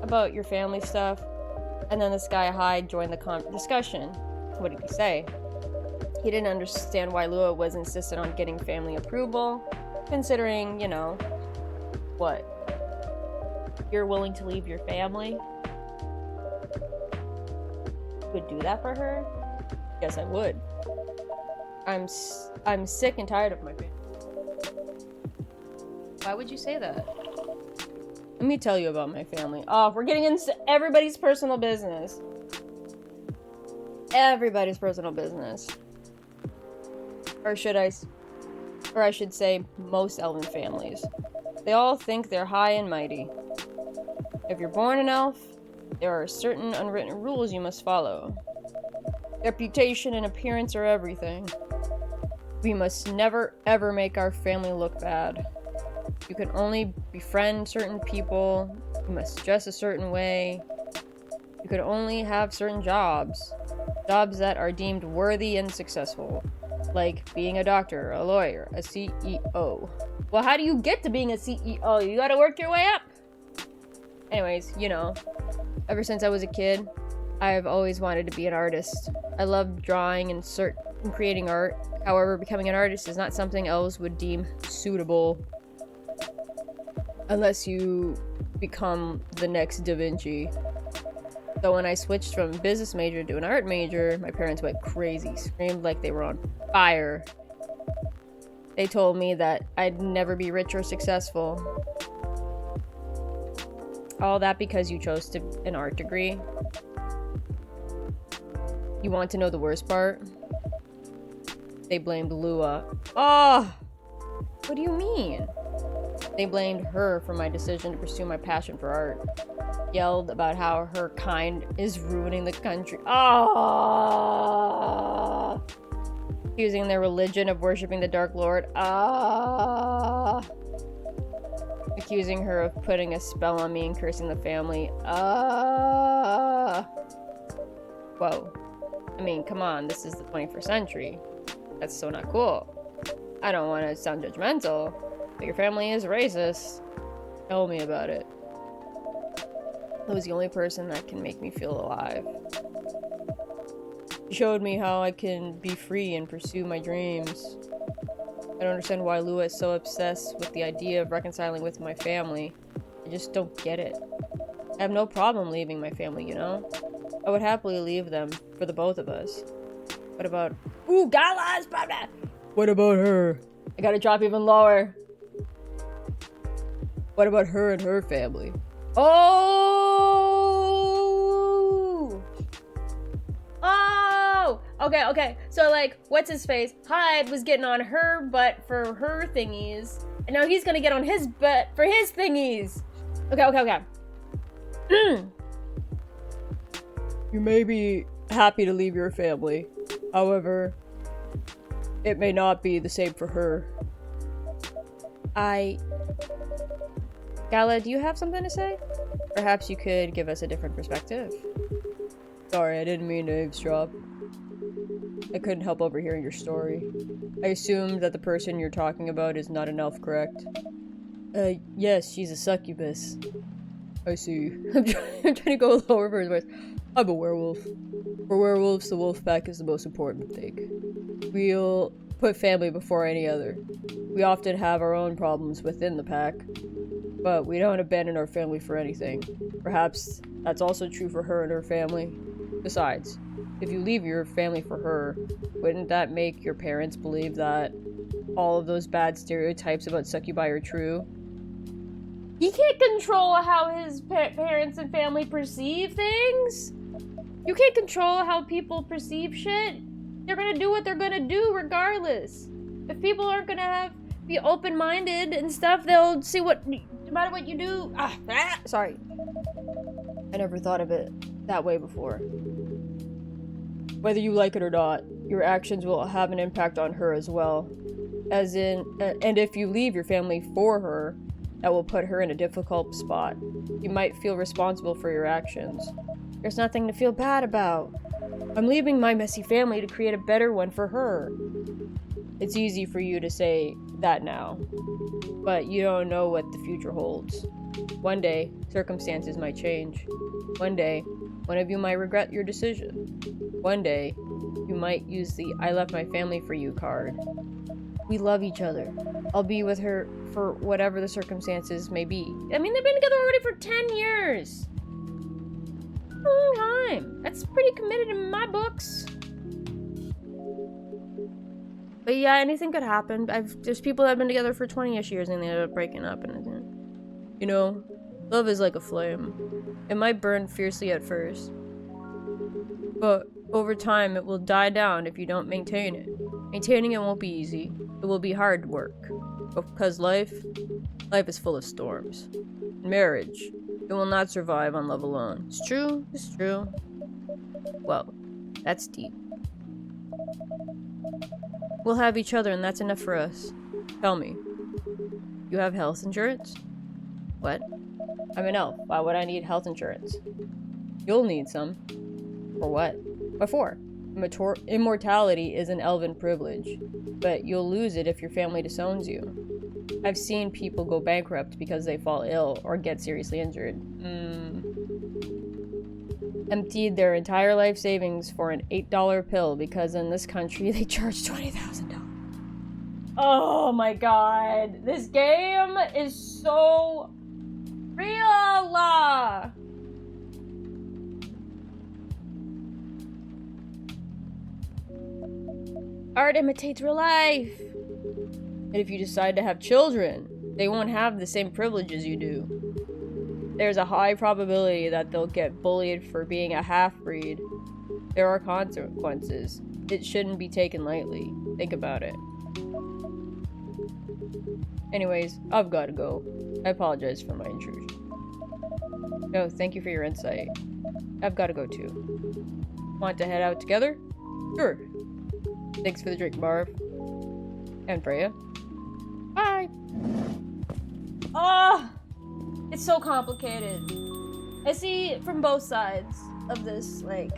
about your family stuff, and then this guy Hyde joined the discussion. What did he say? He didn't understand why Lua was insistent on getting family approval, considering, you know, what? You're willing to leave your family? You would do that for her? Yes, I would. I'm sick and tired of my family. Why would you say that? Let me tell you about my family. Oh, we're getting into everybody's personal business. Everybody's personal business. Or I should say, most elven families. They all think they're high and mighty. If you're born an elf, there are certain unwritten rules you must follow. Reputation and appearance are everything. We must never ever make our family look bad. You can only befriend certain people. You must dress a certain way. You can only have certain jobs. Jobs that are deemed worthy and successful. Like being a doctor, a lawyer, a CEO. Well, how do you get to being a CEO? You gotta work your way up. Anyways, you know, ever since I was a kid, I've always wanted to be an artist. I love drawing and creating art. However, becoming an artist is not something elves would deem suitable. Unless you become the next Da Vinci. So when I switched from business major to an art major, my parents went crazy, screamed like they were on fire. They told me that I'd never be rich or successful. All that because you chose an art degree. You want to know the worst part? They blamed Lua. Oh! What do you mean? They blamed her for my decision to pursue my passion for art. Yelled about how her kind is ruining the country. Ah! Accusing their religion of worshiping the Dark Lord. Ah! Accusing her of putting a spell on me and cursing the family. Ah! Whoa. I mean, come on, this is the 21st century. That's so not cool. I don't want to sound judgmental, but your family is racist. Tell me about it. It was the only person that can make me feel alive. She showed me how I can be free and pursue my dreams. I don't understand why Lua is so obsessed with the idea of reconciling with my family. I just don't get it. I have no problem leaving my family, you know? I would happily leave them for the both of us. What about... Ooh, Gala's brother! What about her? I gotta drop even lower. What about her and her family? Oh! Oh! Okay. So, like, what's his face? Hyde was getting on her butt for her thingies. And now he's gonna get on his butt for his thingies. Okay. You may be happy to leave your family. However, it may not be the same for her. Gala, do you have something to say? Perhaps you could give us a different perspective. Sorry, I didn't mean to eavesdrop. I couldn't help overhearing your story. I assumed that the person you're talking about is not an elf, correct? Yes, she's a succubus. I see. I'm trying to go lower for his voice. I'm a werewolf. For werewolves, the wolf pack is the most important thing. We'll put family before any other. We often have our own problems within the pack, but we don't abandon our family for anything. Perhaps that's also true for her and her family. Besides, if you leave your family for her, wouldn't that make your parents believe that all of those bad stereotypes about succubi are true? He can't control how his parents and family perceive things. You can't control how people perceive shit. They're gonna do what they're gonna do regardless. If people aren't gonna be open-minded and stuff, they'll see what, no matter what you do. Sorry. I never thought of it that way before. Whether you like it or not, your actions will have an impact on her as well. And if you leave your family for her, that will put her in a difficult spot. You might feel responsible for your actions. There's nothing to feel bad about. I'm leaving my messy family to create a better one for her. It's easy for you to say that now, but you don't know what the future holds. One day, circumstances might change. One day, one of you might regret your decision. One day, you might use the I left my family for you card. We love each other. I'll be with her for whatever the circumstances may be. I mean, they've been together already for 10 years. A long time. That's pretty committed in my books. But yeah, anything could happen. There's people that have been together for 20-ish years and they ended up breaking up, and you know, love is like a flame. It might burn fiercely at first, but over time it will die down if you don't maintain it. Maintaining it won't be easy. It will be hard work. Because life is full of storms. Marriage, it will not survive on love alone. It's true, it's true. Well, that's deep. We'll have each other and that's enough for us. Tell me, you have health insurance? What? I'm an elf. Why would I need health insurance? You'll need some. For what? What for? Immortality is an elven privilege, but you'll lose it if your family disowns you. I've seen people go bankrupt because they fall ill or get seriously injured. Emptied their entire life savings for an $8 pill because in this country they charge $20,000. Oh my god. This game is so real. Art imitates real life. And if you decide to have children, they won't have the same privileges you do. There's a high probability that they'll get bullied for being a half-breed. There are consequences. It shouldn't be taken lightly. Think about it. Anyways, I've gotta go. I apologize for my intrusion. No, thank you for your insight. I've gotta go too. Want to head out together? Sure. Thanks for the drink, Marv. And Freya. Bye. Oh, it's so complicated. I see it from both sides of this, like,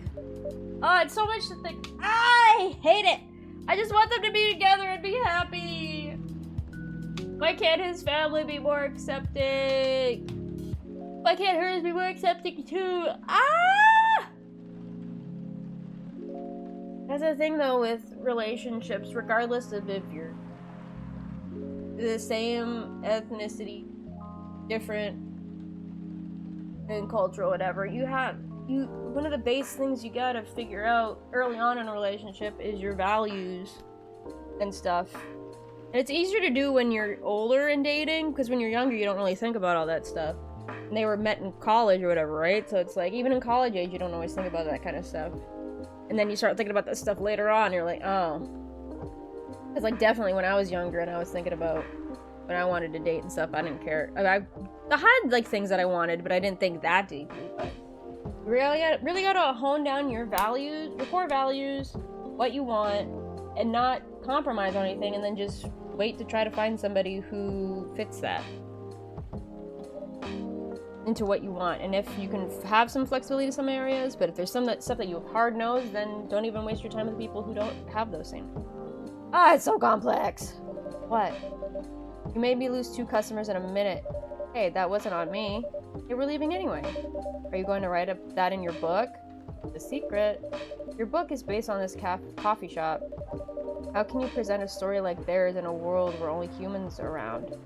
oh, it's so much to think. I hate it. I just want them to be together and be happy. Why can't his family be more accepting? Why can't hers be more accepting too? That's the thing though with relationships, regardless of if you're the same ethnicity, different in culture or whatever, one of the base things you gotta figure out early on in a relationship is your values and stuff. And it's easier to do when you're older and dating, because when you're younger you don't really think about all that stuff. And they were met in college or whatever, right? So it's like, even in college age you don't always think about that kind of stuff. And then you start thinking about that stuff later on, and you're like, oh. It's like, definitely when I was younger and I was thinking about when I wanted to date and stuff, I didn't care. I had, like, things that I wanted, but I didn't think that deeply. But you really gotta hone down your values, your core values, what you want, and not compromise on anything, and then just wait to try to find somebody who fits that. into what you want. And if you can have some flexibility in some areas, but if there's some stuff that you have hard nosed, then don't even waste your time with people who don't have those same. Ah, it's so complex. What? You made me lose 2 customers in a minute. Hey, that wasn't on me. Hey, we're leaving anyway. Are you going to write that in your book? The secret. Your book is based on this coffee shop. How can you present a story like theirs in a world where only humans are around?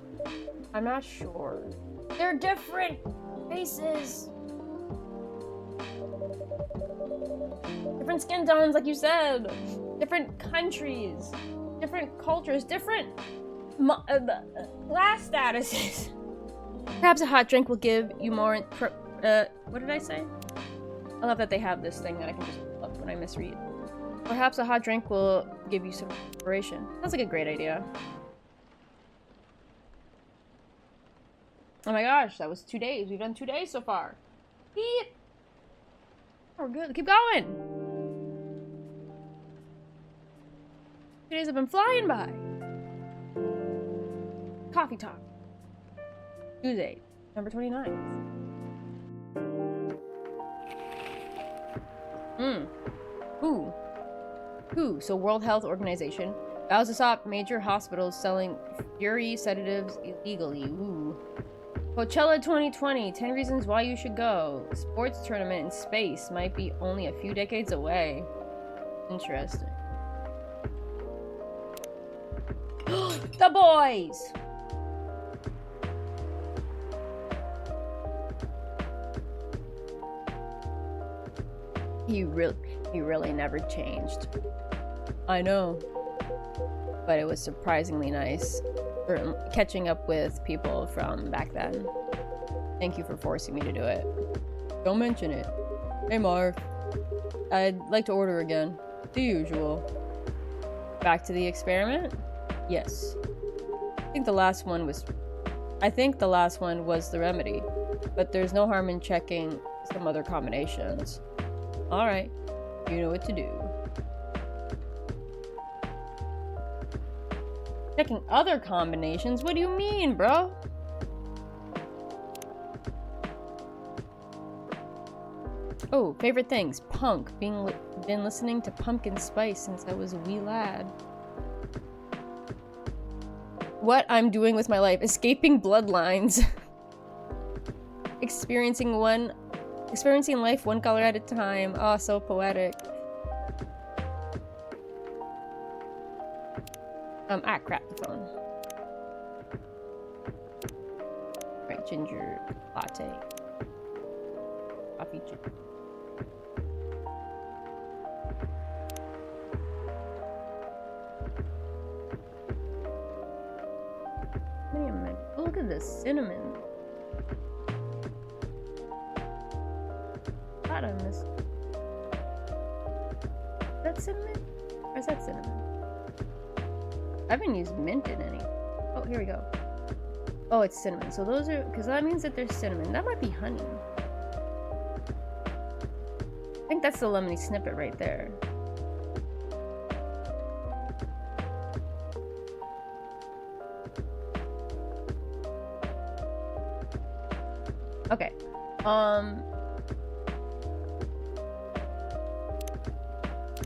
I'm not sure. They're different faces. Different skin tones, like you said. Different countries. Different cultures. Different class statuses. Perhaps a hot drink will give you more... what did I say? I love that they have this thing that I can just pull up when I misread. Perhaps a hot drink will give you some inspiration. Sounds like a great idea. Oh my gosh, that was 2 days. We've done 2 days so far. Yeet. We're good. Keep going. 2 days have been flying by. Coffee talk. Tuesday, November 29th. WHO, so World Health Organization, vows to stop major hospitals selling fury sedatives illegally. Ooh. Coachella 2020, 10 reasons why you should go. Sports tournament in space might be only a few decades away. Interesting. The boys! He really never changed. I know. But it was surprisingly nice catching up with people from back then. Thank you for forcing me to do it. Don't mention it. Hey Marv. I'd like to order again. The usual. Back to the experiment? Yes. I think the last one was the remedy. But there's no harm in checking some other combinations. Alright. You know what to do. Checking other combinations? What do you mean, bro? Oh, favorite things. Punk. Been listening to Pumpkin Spice since I was a wee lad. What I'm doing with my life. Escaping bloodlines. Experiencing life one color at a time. Oh, so poetic. Crap, the phone. Right, ginger latte. Coffee ginger. Oh, look at this cinnamon. God, I missed. Is that cinnamon? Or is that cinnamon? I haven't used mint in any. Oh, here we go. Oh, it's cinnamon. So those are, because that means that there's cinnamon. That might be honey. I think that's the lemony snippet right there. Okay.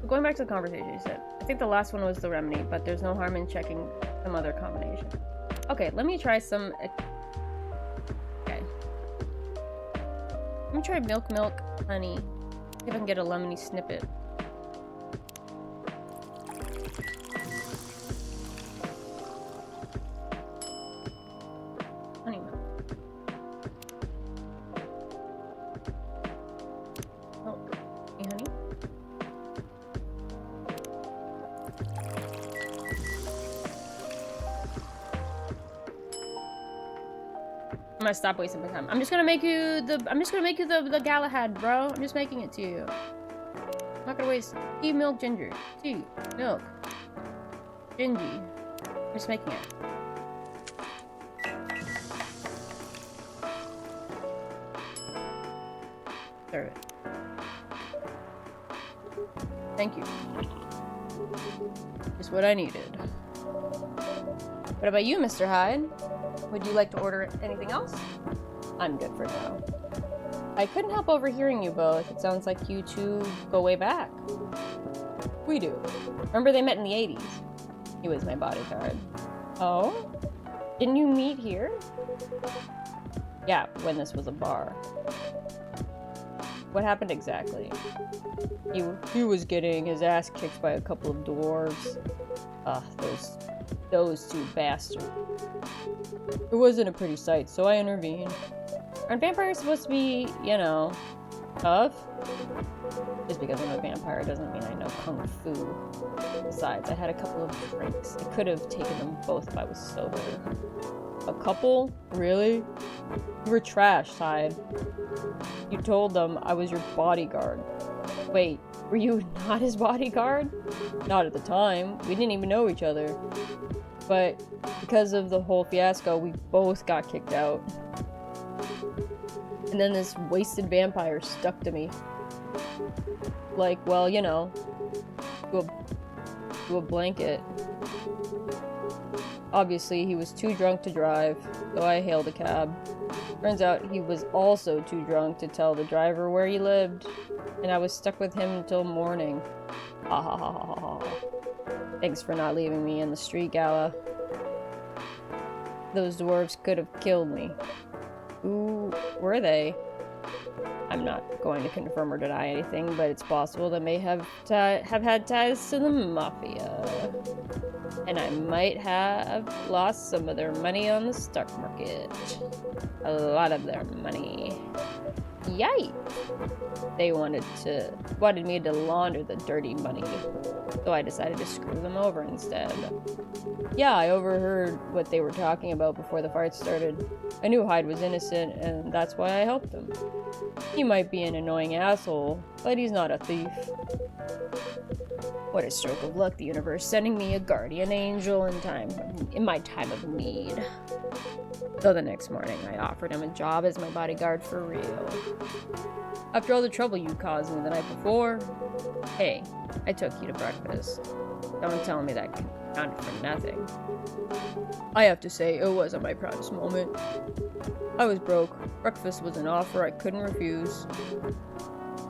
Going back to the conversation you said. I think the last one was the remedy, but there's no harm in checking some other combination. Okay, let me try some... Okay. Let me try milk, honey. See if I can get a lemony snippet. Honey milk. Milk. Hey, honey? I'm gonna stop wasting my time. I'm just gonna make you the Galahad, bro. I'm just making it to you. I'm not gonna waste tea, milk, ginger. Tea, milk, gingy. I'm just making it. Serve it. Thank you. Just what I needed. What about you, Mr. Hyde? Would you like to order anything else? I'm good for now. I couldn't help overhearing you both. It sounds like you two go way back. We do. Remember they met in the 80s? He was my bodyguard. Oh? Didn't you meet here? Yeah, when this was a bar. What happened exactly? He was getting his ass kicked by a couple of dwarves. Those two bastards. It wasn't a pretty sight, so I intervened. Aren't vampires supposed to be, you know, tough? Just because I'm a vampire doesn't mean I know kung fu. Besides, I had a couple of drinks. I could have taken them both if I was sober. A couple? Really? You were trash, Tide. You told them I was your bodyguard. Wait, were you not his bodyguard? Not at the time. We didn't even know each other. But because of the whole fiasco, we both got kicked out. And then this wasted vampire stuck to me. Like, well, you know, to a blanket. Obviously, he was too drunk to drive, so I hailed a cab. Turns out he was also too drunk to tell the driver where he lived, and I was stuck with him until morning. Ha ha ha ha ha. Thanks for not leaving me in the street, Gala. Those dwarves could have killed me. Who were they? I'm not going to confirm or deny anything, but it's possible they may have had ties to the Mafia. And I might have lost some of their money on the stock market. A lot of their money. Yikes! They wanted me to launder the dirty money, so I decided to screw them over instead. Yeah, I overheard what they were talking about before the fight started. I knew Hyde was innocent, and that's why I helped him. He might be an annoying asshole, but he's not a thief. What a stroke of luck, the universe sending me a guardian angel in my time of need. So the next morning, I offered him a job as my bodyguard for real. After all the trouble you caused me the night before, hey, I took you to breakfast. Don't tell me that counted for nothing. I have to say, it wasn't my proudest moment. I was broke. Breakfast was an offer I couldn't refuse.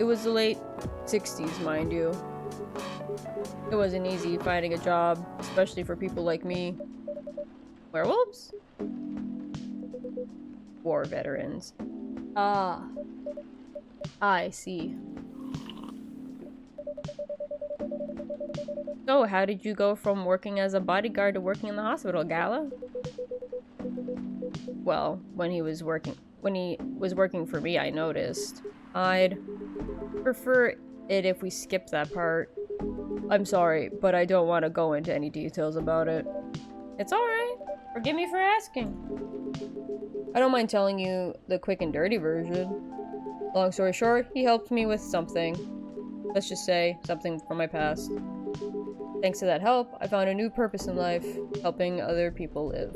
It was the late 60s, mind you. It wasn't easy finding a job, especially for people like me. Werewolves? War veterans. Ah. I see. So, how did you go from working as a bodyguard to working in the hospital, Gala? Well, when he was working for me, I noticed. I'd prefer it if we skipped that part. I'm sorry, but I don't want to go into any details about it. It's alright. Forgive me for asking. I don't mind telling you the quick and dirty version. Long story short, he helped me with something. Let's just say, something from my past. Thanks to that help, I found a new purpose in life, helping other people live.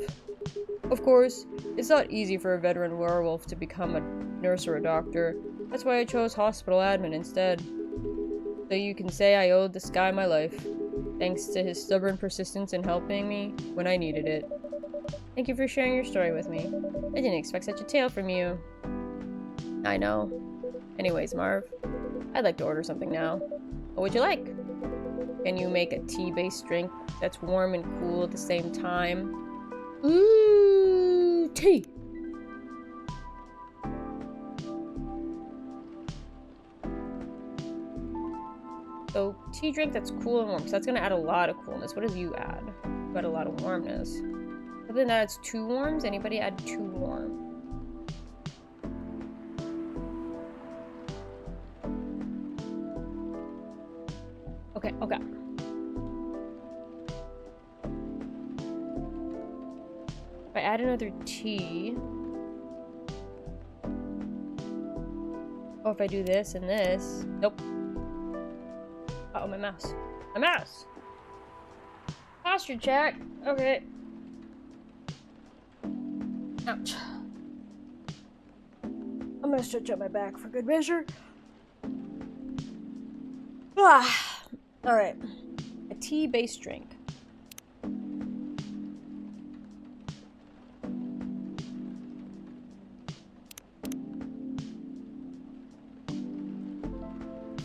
Of course, it's not easy for a veteran werewolf to become a nurse or a doctor. That's why I chose hospital admin instead. So you can say I owed this guy my life, thanks to his stubborn persistence in helping me when I needed it. Thank you for sharing your story with me. I didn't expect such a tale from you. I know. Anyways, Marv, I'd like to order something now. What would you like? Can you make a tea-based drink that's warm and cool at the same time? Ooh, tea. So, tea drink that's cool and warm, because that's going to add a lot of coolness. What do you add? You add a lot of warmness. Something that adds 2 warms? Anybody add 2 warm? Okay, okay. If I add another tea... Oh, if I do this and this... Nope. Uh-oh, my mouse. My mouse! Posture check! Okay. Ouch. I'm gonna stretch out my back for good measure. Ah! Alright. A tea-based drink.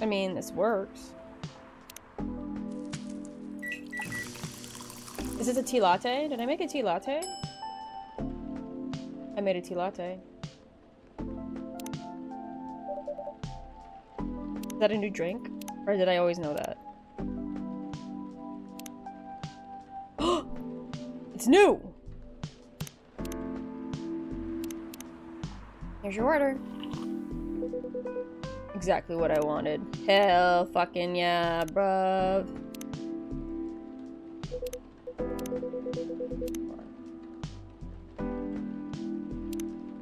mean, this works. Is this a tea latte? Did I make a tea latte? I made a tea latte. Is that a new drink? Or did I always know that? It's new! Here's your order. Exactly what I wanted. Hell fucking yeah, bruv.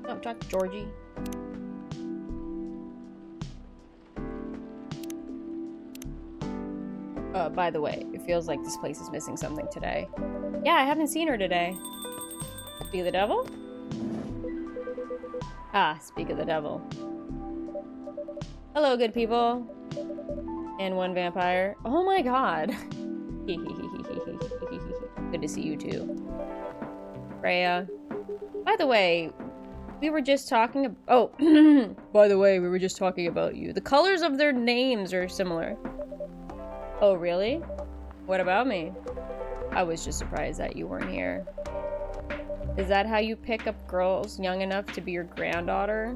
Oh, talk to Georgie. By the way, it feels like this place is missing something today. Yeah, I haven't seen her today. Speak of the devil? Ah, speak of the devil. Hello, good people. And one vampire. Oh my god. Good to see you too. Freya. By the way, we were just talking about— oh, by the way, we were just talking about you. The colors of their names are similar. Oh, really? What about me? I was just surprised that you weren't here. Is that how you pick up girls young enough to be your granddaughter?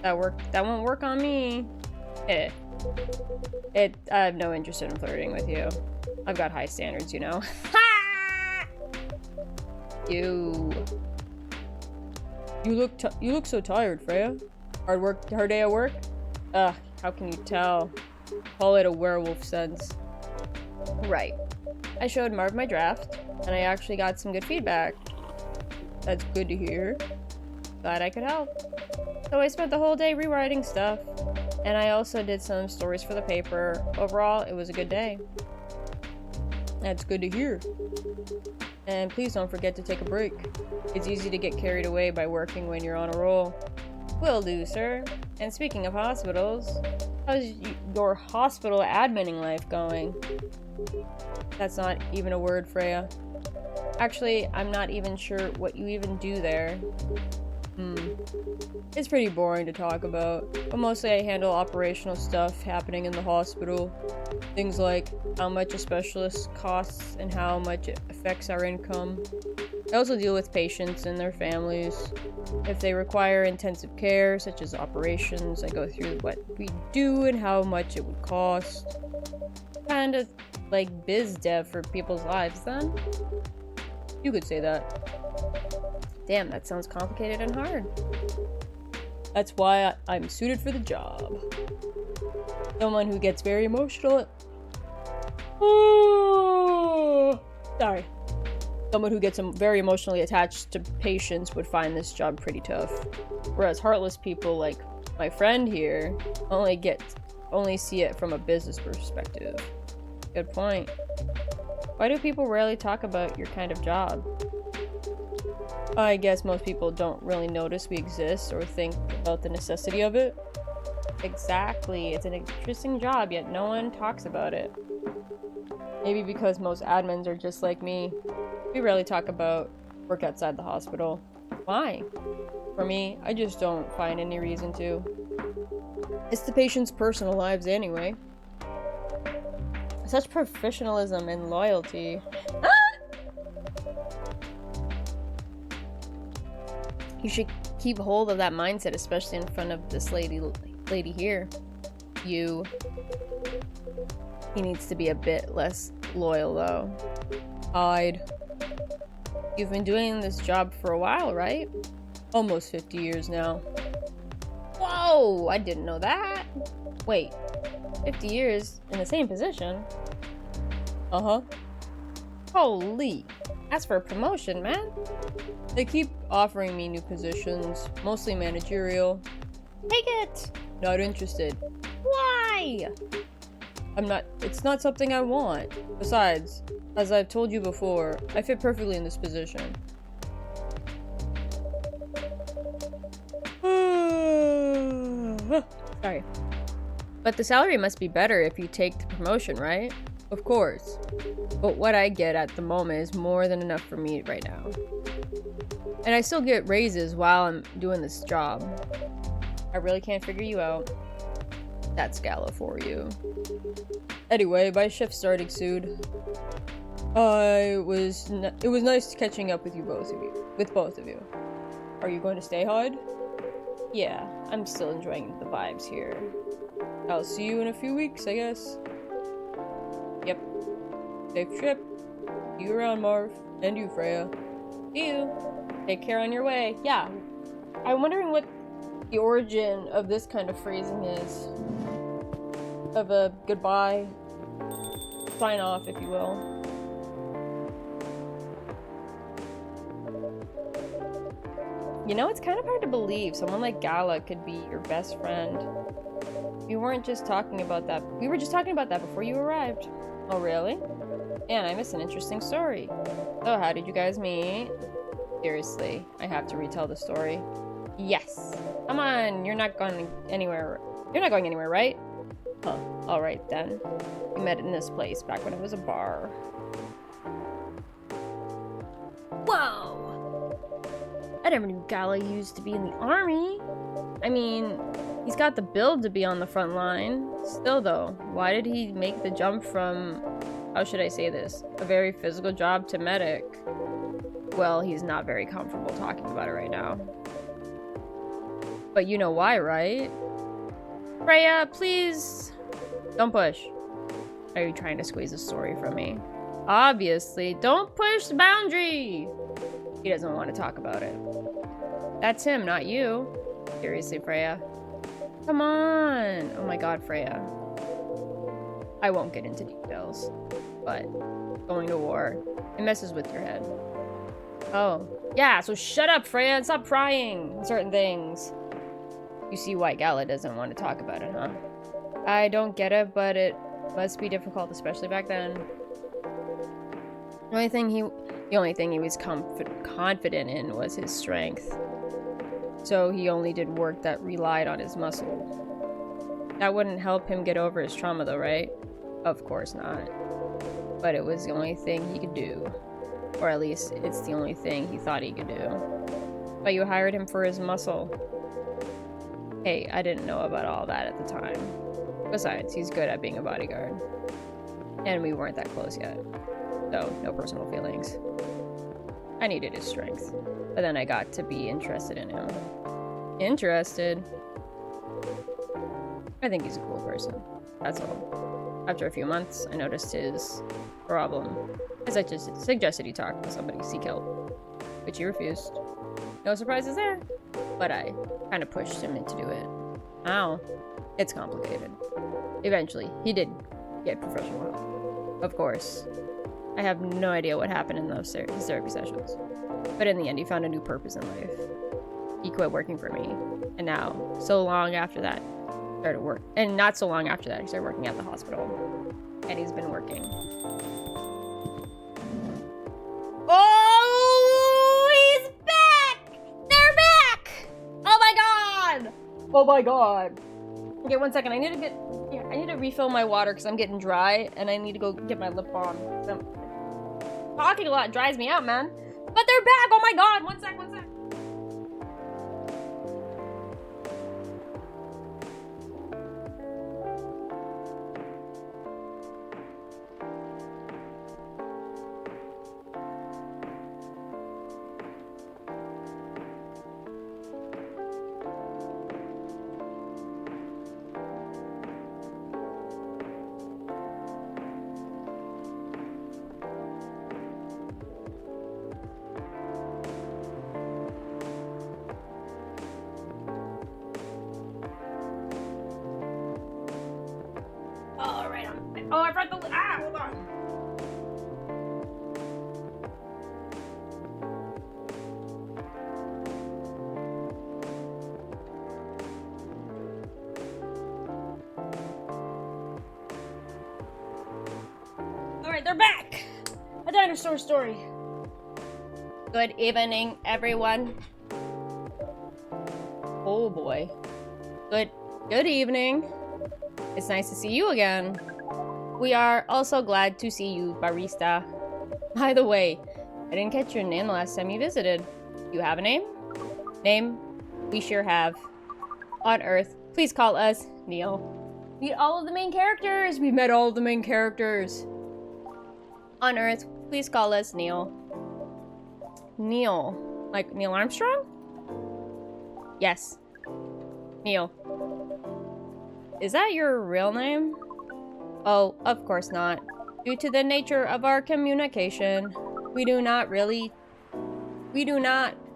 That won't work on me. I have no interest in flirting with you. I've got high standards, you know. You look so tired, Freya. Hard day at work? Ugh, how can you tell? Call it a werewolf sense. Right. I showed Marv my draft, and I actually got some good feedback. That's good to hear. Glad I could help. So I spent the whole day rewriting stuff, and I also did some stories for the paper. Overall, it was a good day. That's good to hear. And please don't forget to take a break. It's easy to get carried away by working when you're on a roll. Will do, sir. And speaking of hospitals, how's your hospital adminning life going? That's not even a word, Freya. Actually, I'm not even sure what you even do there. It's pretty boring to talk about, but mostly I handle operational stuff happening in the hospital. Things like how much a specialist costs and how much it affects our income. I also deal with patients and their families. If they require intensive care, such as operations, I go through what we do and how much it would cost. Kind of like biz dev for people's lives, then? You could say that. Damn, that sounds complicated and hard. That's why I'm suited for the job. Someone who gets very emotional. Sorry. Someone who gets very emotionally attached to patients would find this job pretty tough. Whereas heartless people like my friend here only see it from a business perspective. Good point. Why do people rarely talk about your kind of job? I guess most people don't really notice we exist or think about the necessity of it. Exactly. It's an interesting job, yet no one talks about it. Maybe because most admins are just like me. We rarely talk about work outside the hospital. Why? For me, I just don't find any reason to. It's the patient's personal lives anyway. Such professionalism and loyalty. You should keep hold of that mindset, especially in front of this lady here. He needs to be a bit less loyal, though. Hide. You've been doing this job for a while, right? Almost 50 years now. Whoa! I didn't know that. Wait, 50 years in the same position? Uh-huh. Holy. That's for a promotion, man. They keep offering me new positions, mostly managerial. Take it! Not interested. Why? It's not something I want. Besides, as I've told you before, I fit perfectly in this position. Sorry. But the salary must be better if you take the promotion, right? Of course. But what I get at the moment is more than enough for me right now. And I still get raises while I'm doing this job. I really can't figure you out. That's Gala for you. Anyway, my shift's starting soon. It was nice catching up with both of you. Are you going to stay, Hod? Yeah, I'm still enjoying the vibes here. I'll see you in a few weeks, I guess. Yep. Safe trip. See you around, Marv. And you, Freya. See you. Take care on your way. Yeah. I'm wondering what the origin of this kind of phrasing is. Of a goodbye. Sign off, if you will. You know, it's kind of hard to believe someone like Gala could be your best friend. We weren't just talking about that. We were just talking about that before you arrived. Oh, really? Man, I missed an interesting story. So, how did you guys meet? Seriously, I have to retell the story. Yes. Come on, you're not going anywhere. You're not going anywhere, right? Huh. Alright then. We met in this place back when it was a bar. Whoa! I never knew Gala used to be in the army. I mean, he's got the build to be on the front line. Still though, why did he make the jump from, how should I say this, a very physical job to medic? Well, he's not very comfortable talking about it right now. But you know why, right? Freya, please! Don't push. Are you trying to squeeze a story from me? Obviously, don't push the boundary! He doesn't want to talk about it. That's him, not you. Seriously, Freya. Come on! Oh my god, Freya. I won't get into details, but going to war, it messes with your head. Oh, yeah, so shut up, Freya, and stop prying certain things. You see why Gala doesn't want to talk about it, huh? I don't get it, but it must be difficult, especially back then. The only thing he was confident in was his strength. So he only did work that relied on his muscle. That wouldn't help him get over his trauma though, right? Of course not. But it was the only thing he could do. Or at least, it's the only thing he thought he could do. But you hired him for his muscle. Hey, I didn't know about all that at the time. Besides, he's good at being a bodyguard. And we weren't that close yet. So, no personal feelings. I needed his strength. But then I got to be interested in him. Interested? I think he's a cool person. That's all. After a few months, I noticed his problem. As I just suggested he talk with somebody seek help. Which he refused. No surprises there. But I kind of pushed him into do it. Ow. It's complicated. Eventually, he did get professional help. Of course. I have no idea what happened in those his therapy sessions. But in the end, he found a new purpose in life. He quit working for me. And now, so long after that, started work. And not so long after that, he started working at the hospital. And he's been working. Oh, he's back! They're back! Oh my god! Oh my god. Okay, 1 second. I need to refill my water because I'm getting dry, and I need to go get my lip balm. Talking a lot dries me out, man. But they're back! Oh my god! 1 sec, 1 sec. Oh, I brought the hold on. Alright, they're back! A dinosaur story. Good evening, everyone. Oh boy. Good evening. It's nice to see you again. We are also glad to see you, barista. By the way, I didn't catch your name the last time you visited. You have a name? Name? We sure have. On Earth, please call us Neil. Meet all of the main characters! We met all of the main characters! On Earth, please call us Neil. Neil. Like Neil Armstrong? Yes. Neil. Is that your real name? Oh, of course not. Due to the nature of our communication, we do not really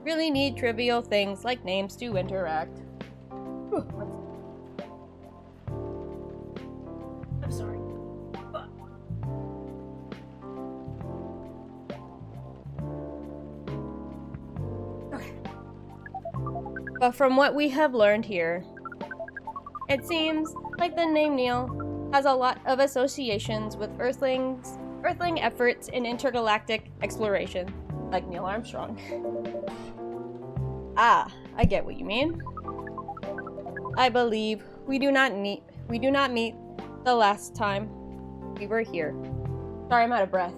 need trivial things like names to interact. I'm sorry. Okay. But from what we have learned here, it seems like the name Neil has a lot of associations with Earthling efforts in intergalactic exploration, like Neil Armstrong. Ah, I get what you mean. I believe we do not meet the last time we were here. Sorry, I'm out of breath.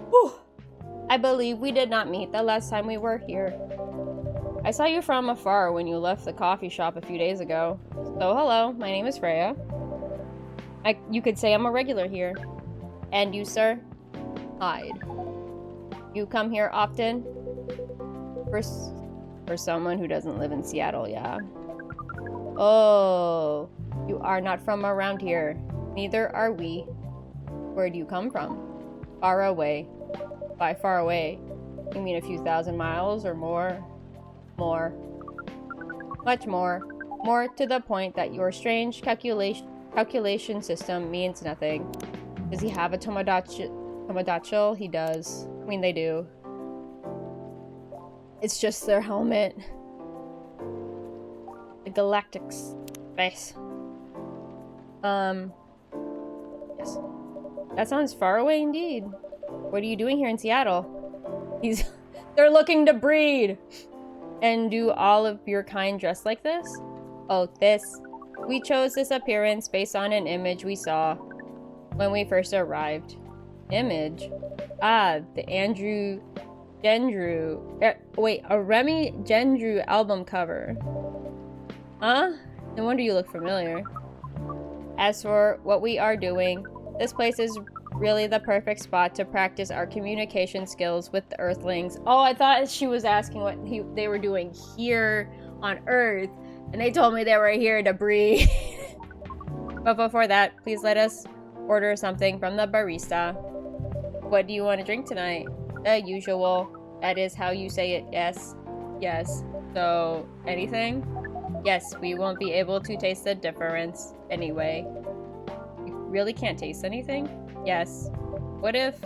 Whew. I believe we did not meet the last time we were here. I saw you from afar when you left the coffee shop a few days ago. So hello, my name is Freya. You could say I'm a regular here. And you, sir? Hyde. You come here often? For someone who doesn't live in Seattle, yeah. Oh, you are not from around here. Neither are we. Where do you come from? Far away. By far away, you mean a few thousand miles or more? More. Much more. More to the point that your strange calculation system means nothing. Does he have a Tomodachi? He does. I mean, they do. It's just their helmet. The galactic space. Yes. That sounds far away indeed. What are you doing here in Seattle? They're looking to breed! And do all of your kind dress like this? Oh, this. We chose this appearance based on an image we saw when we first arrived. Image? Ah, the a Remy Gendrew album cover. Huh? No wonder you look familiar. As for what we are doing, this place is really the perfect spot to practice our communication skills with the Earthlings. Oh, I thought she was asking what they were doing here on Earth, and they told me they were here to breed. But before that, please let us order something from the barista. What do you want to drink tonight? The usual. That is how you say it, yes. Yes. So, anything? Yes, we won't be able to taste the difference anyway. You really can't taste anything? Yes. What if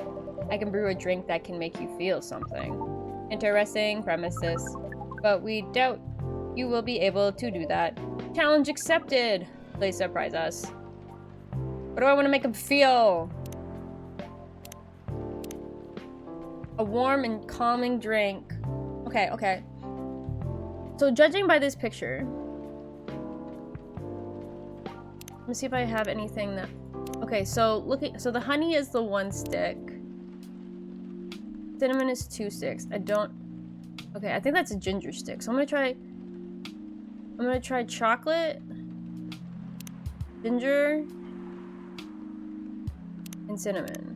I can brew a drink that can make you feel something? Interesting premises. But we doubt you will be able to do that. Challenge accepted! Please surprise us. What do I want to make him feel? A warm and calming drink. Okay, okay. So judging by this picture, let me see if I have anything that... Okay, so so the honey is the 1 stick. Cinnamon is 2 sticks. I don't... Okay, I think that's a ginger stick. So I'm gonna try chocolate, ginger, and cinnamon.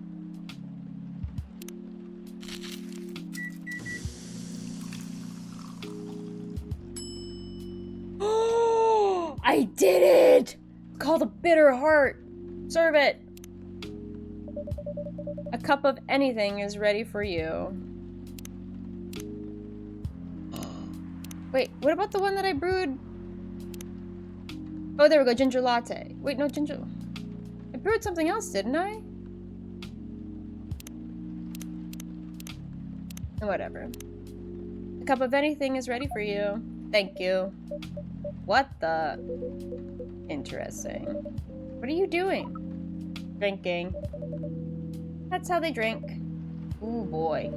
Oh, I did it! It's called a bitter heart. Serve it. A cup of anything is ready for you. Wait, what about the one that I brewed? Oh, there we go, ginger latte. Wait, no, ginger... I brewed something else, didn't I? Whatever. A cup of anything is ready for you. Thank you. What the... Interesting. What are you doing? Drinking. That's how they drink. Ooh, boy.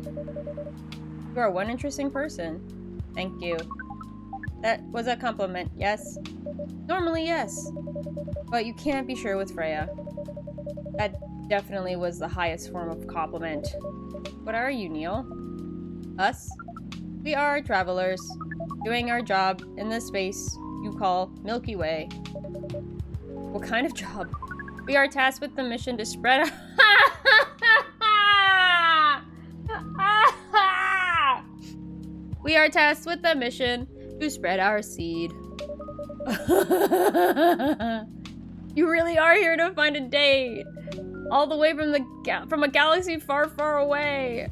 You are one interesting person. Thank you. That was a compliment, yes? Normally, yes. But you can't be sure with Freya. That definitely was the highest form of compliment. What are you, Neil? Us? We are travelers, doing our job in the space you call Milky Way. What kind of job? We are tasked with the mission to spread We are tasked with the mission to spread our seed. You really are here to find a date. All the way from a galaxy far, far away.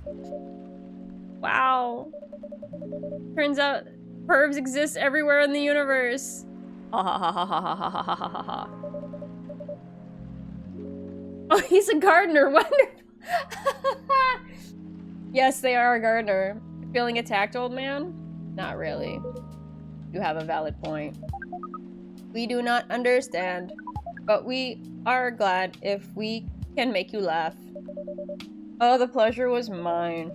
Wow. Turns out pervs exist everywhere in the universe. Ha ha ha ha ha ha ha ha ha ha. Oh, he's a gardener. Wonderful. Yes, they are a gardener. Feeling attacked, old man? Not really. You have a valid point. We do not understand, but we are glad if we can make you laugh. Oh, the pleasure was mine.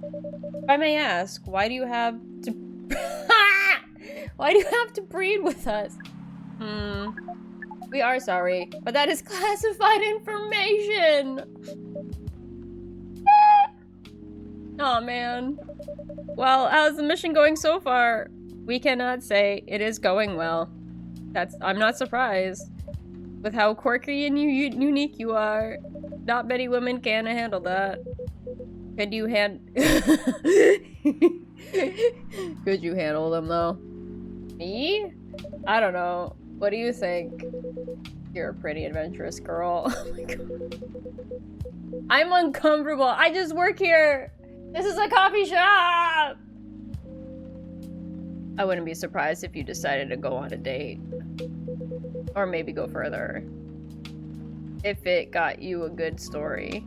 If I may ask, why do you have to... Why do you have to breed with us? We are sorry, but that is classified information! Oh man. Well, how's the mission going so far? We cannot say it is going well. I'm not surprised. With how quirky and unique you are. Not many women can handle that. Could you Could you handle them though? Me? I don't know. What do you think? You're a pretty adventurous girl. Oh my god. I'm uncomfortable. I just work here. This is a coffee shop. I wouldn't be surprised if you decided to go on a date. Or maybe go further. If it got you a good story.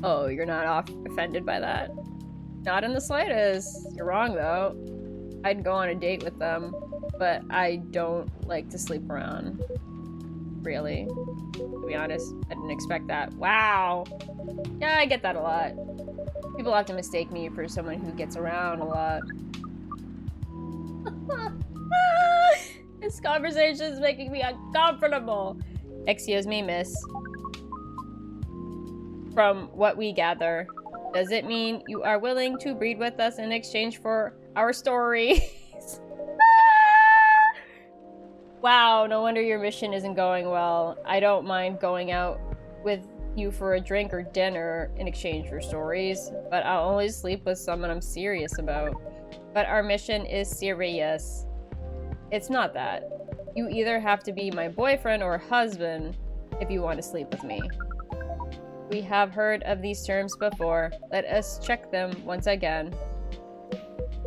Oh, you're not offended by that? Not in the slightest. You're wrong, though. I'd go on a date with them, but I don't like to sleep around. Really. To be honest, I didn't expect that. Wow! Yeah, I get that a lot. People have to mistake me for someone who gets around a lot. This conversation is making me uncomfortable. Excuse me, miss. From what we gather, does it mean you are willing to breed with us in exchange for our stories? Wow, no wonder your mission isn't going well. I don't mind going out with you for a drink or dinner in exchange for stories, but I'll only sleep with someone I'm serious about. But our mission is serious. It's not that. You either have to be my boyfriend or husband if you want to sleep with me. We have heard of these terms before. Let us check them once again.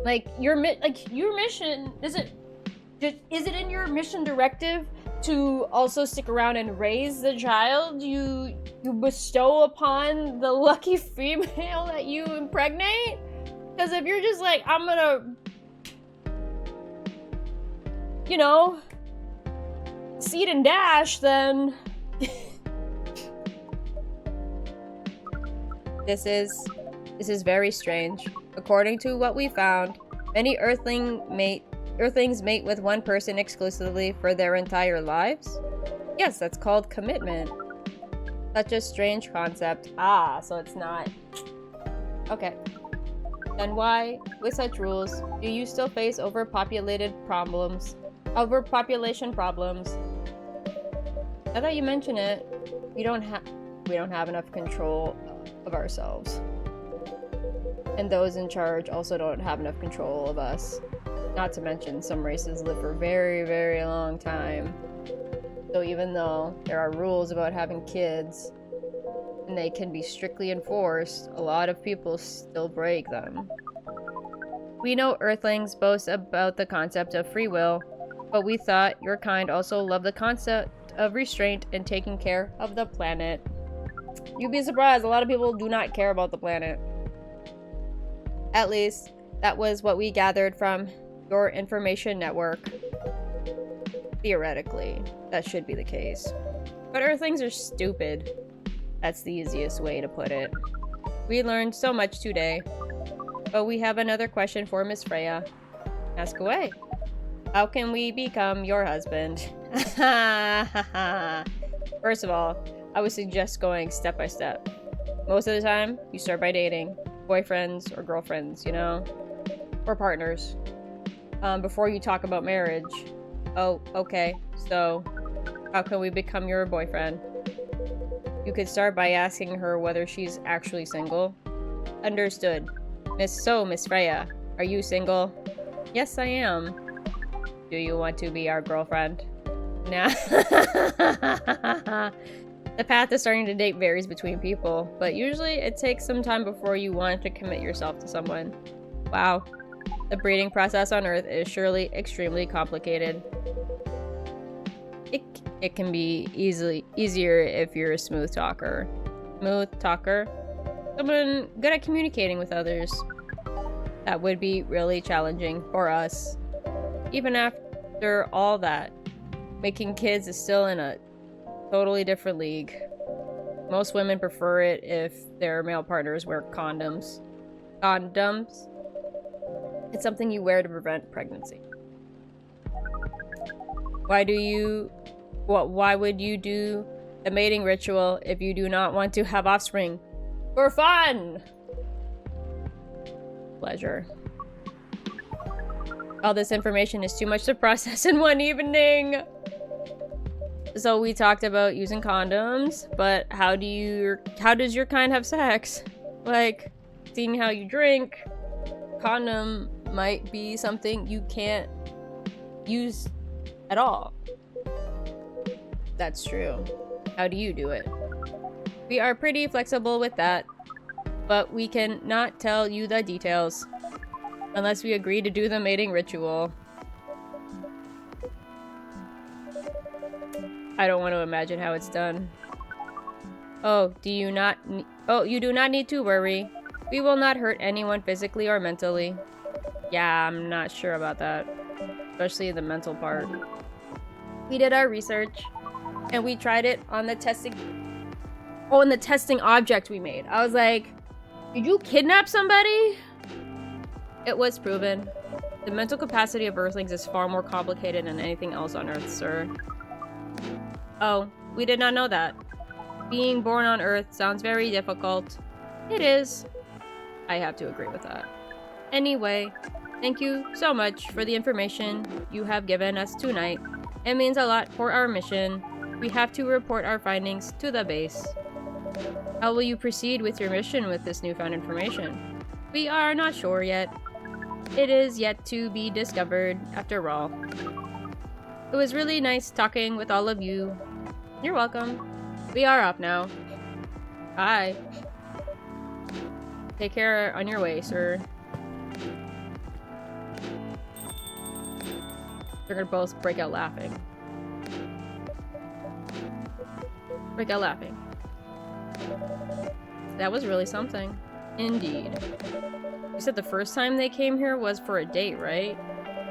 Like your mission, is it in your mission directive to also stick around and raise the child you bestow upon the lucky female that you impregnate? Because if you're just like, I'm gonna, you know, seed and dash, then This is very strange. According to what we found, many Earthlings mate with one person exclusively for their entire lives? Yes, that's called commitment. Such a strange concept. Ah, so it's not. Okay. Then why, with such rules, do you still face overpopulation problems? Now that you mention it, we don't have enough control of ourselves. And those in charge also don't have enough control of us. Not to mention, some races live for a very, very long time. So even though there are rules about having kids, and they can be strictly enforced, a lot of people still break them. We know Earthlings boast about the concept of free will, but we thought your kind also loved the concept of restraint and taking care of the planet. You'd be surprised, a lot of people do not care about the planet. At least, that was what we gathered from your information network. Theoretically, that should be the case. But Earthlings are stupid. That's the easiest way to put it. We learned so much today. But we have another question for Miss Freya. Ask away. How can we become your husband? First of all, I would suggest going step by step. Most of the time, you start by dating. Boyfriends or girlfriends, you know? Or partners. before you talk about marriage. Oh, okay. So, how can we become your boyfriend? You could start by asking her whether she's actually single. Understood. Miss Freya, are you single? Yes, I am. Do you want to be our girlfriend? Nah. The path to starting to date varies between people, but usually it takes some time before you want to commit yourself to someone. Wow. The breeding process on Earth is surely extremely complicated. It can be easier if you're a smooth talker. Smooth talker? Someone good at communicating with others. That would be really challenging for us. Even after all that, making kids is still in a totally different league. Most women prefer it if their male partners wear condoms. Condoms? It's something you wear to prevent pregnancy. Why would you do a mating ritual if you do not want to have offspring? For fun! Pleasure. All this information is too much to process in one evening. So we talked about using condoms, but how does your kind have sex? Like, seeing how you drink, condom might be something you can't use at all. That's true. How do you do it? We are pretty flexible with that, but we can not tell you the details unless we agree to do the mating ritual. I don't want to imagine how it's done. Oh, you do not need to worry. We will not hurt anyone physically or mentally. Yeah, I'm not sure about that. Especially the mental part. We did our research, and we tried it on the testing... Oh, and the testing object we made. I was like, did you kidnap somebody? It was proven. The mental capacity of Earthlings is far more complicated than anything else on Earth, sir. Oh, we did not know that. Being born on Earth sounds very difficult. It is. I have to agree with that. Anyway, thank you so much for the information you have given us tonight. It means a lot for our mission. We have to report our findings to the base. How will you proceed with your mission with this newfound information? We are not sure yet. It is yet to be discovered, after all. It was really nice talking with all of you. You're welcome. We are off now. Bye. Take care on your way, sir. They're gonna both break out laughing. Break out laughing. That was really something. Indeed. You said the first time they came here was for a date, right?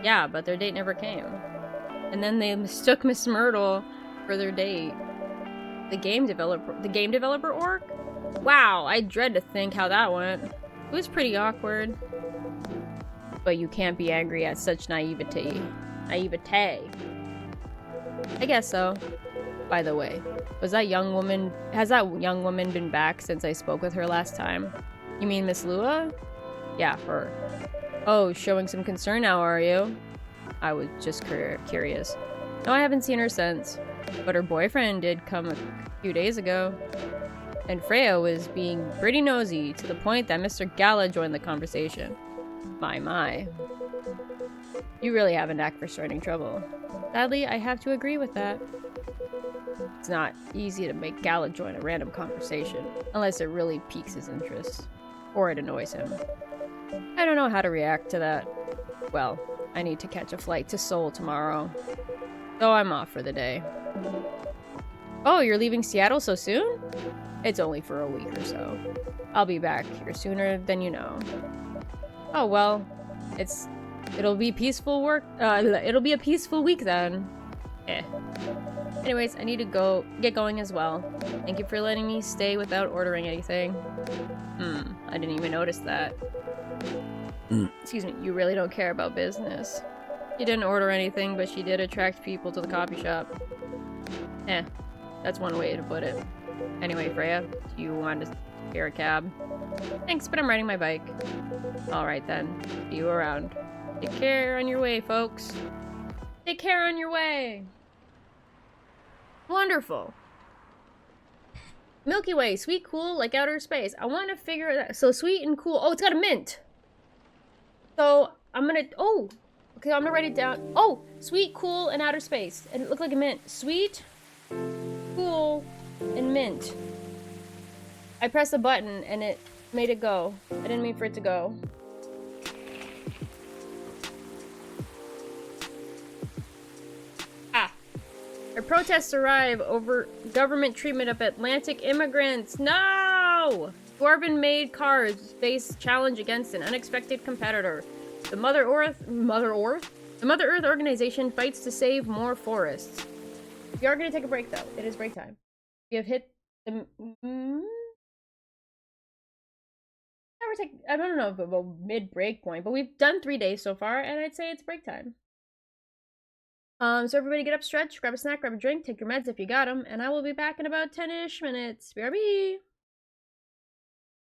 Yeah, but their date never came. And then they mistook Miss Myrtle for their date. The game developer orc? Wow, I dread to think how that went. It was pretty awkward. But you can't be angry at such naivete. Naivete. I guess so. By the way, has that young woman been back since I spoke with her last time? You mean Miss Lua? Yeah, her. Oh, showing some concern now, are you? I was just curious. No, I haven't seen her since. But her boyfriend did come a few days ago. And Freya was being pretty nosy, to the point that Mr. Gala joined the conversation. My. You really have a knack for starting trouble. Sadly, I have to agree with that. It's not easy to make Gala join a random conversation, unless it really piques his interest. Or it annoys him. I don't know how to react to that. Well, I need to catch a flight to Seoul tomorrow. So I'm off for the day. Oh, you're leaving Seattle so soon? It's only for a week or so. I'll be back here sooner than you know. Oh well, it'll be peaceful work. It'll be a peaceful week then. Anyways, I need to get going as well. Thank you for letting me stay without ordering anything. I didn't even notice that. Excuse me, you really don't care about business. She didn't order anything, but she did attract people to the coffee shop. That's one way to put it. Anyway, Freya, do you want to share a cab? Thanks, but I'm riding my bike. Alright then, see you around. Take care on your way, folks. Take care on your way. Wonderful. Milky Way, sweet, cool, like outer space. I want to figure it out. So sweet and cool. Oh, it's got a mint. So I'm gonna, oh, okay, I'm gonna write it down. Oh, sweet, cool, and outer space. And it looked like a mint. Sweet, cool, and mint. I pressed a button and it made it go. I didn't mean for it to go. Our protests arrive over government treatment of Atlantic immigrants. No! Dwarven-made cars face challenge against an unexpected competitor. The Mother Earth organization fights to save more forests. We are going to take a break, though. It is break time. We have hit the... I don't know if it's a mid-break point, but we've done 3 days so far, and I'd say it's break time. So everybody get up, stretch, grab a snack, grab a drink, take your meds if you got them, and I will be back in about 10-ish minutes. BRB!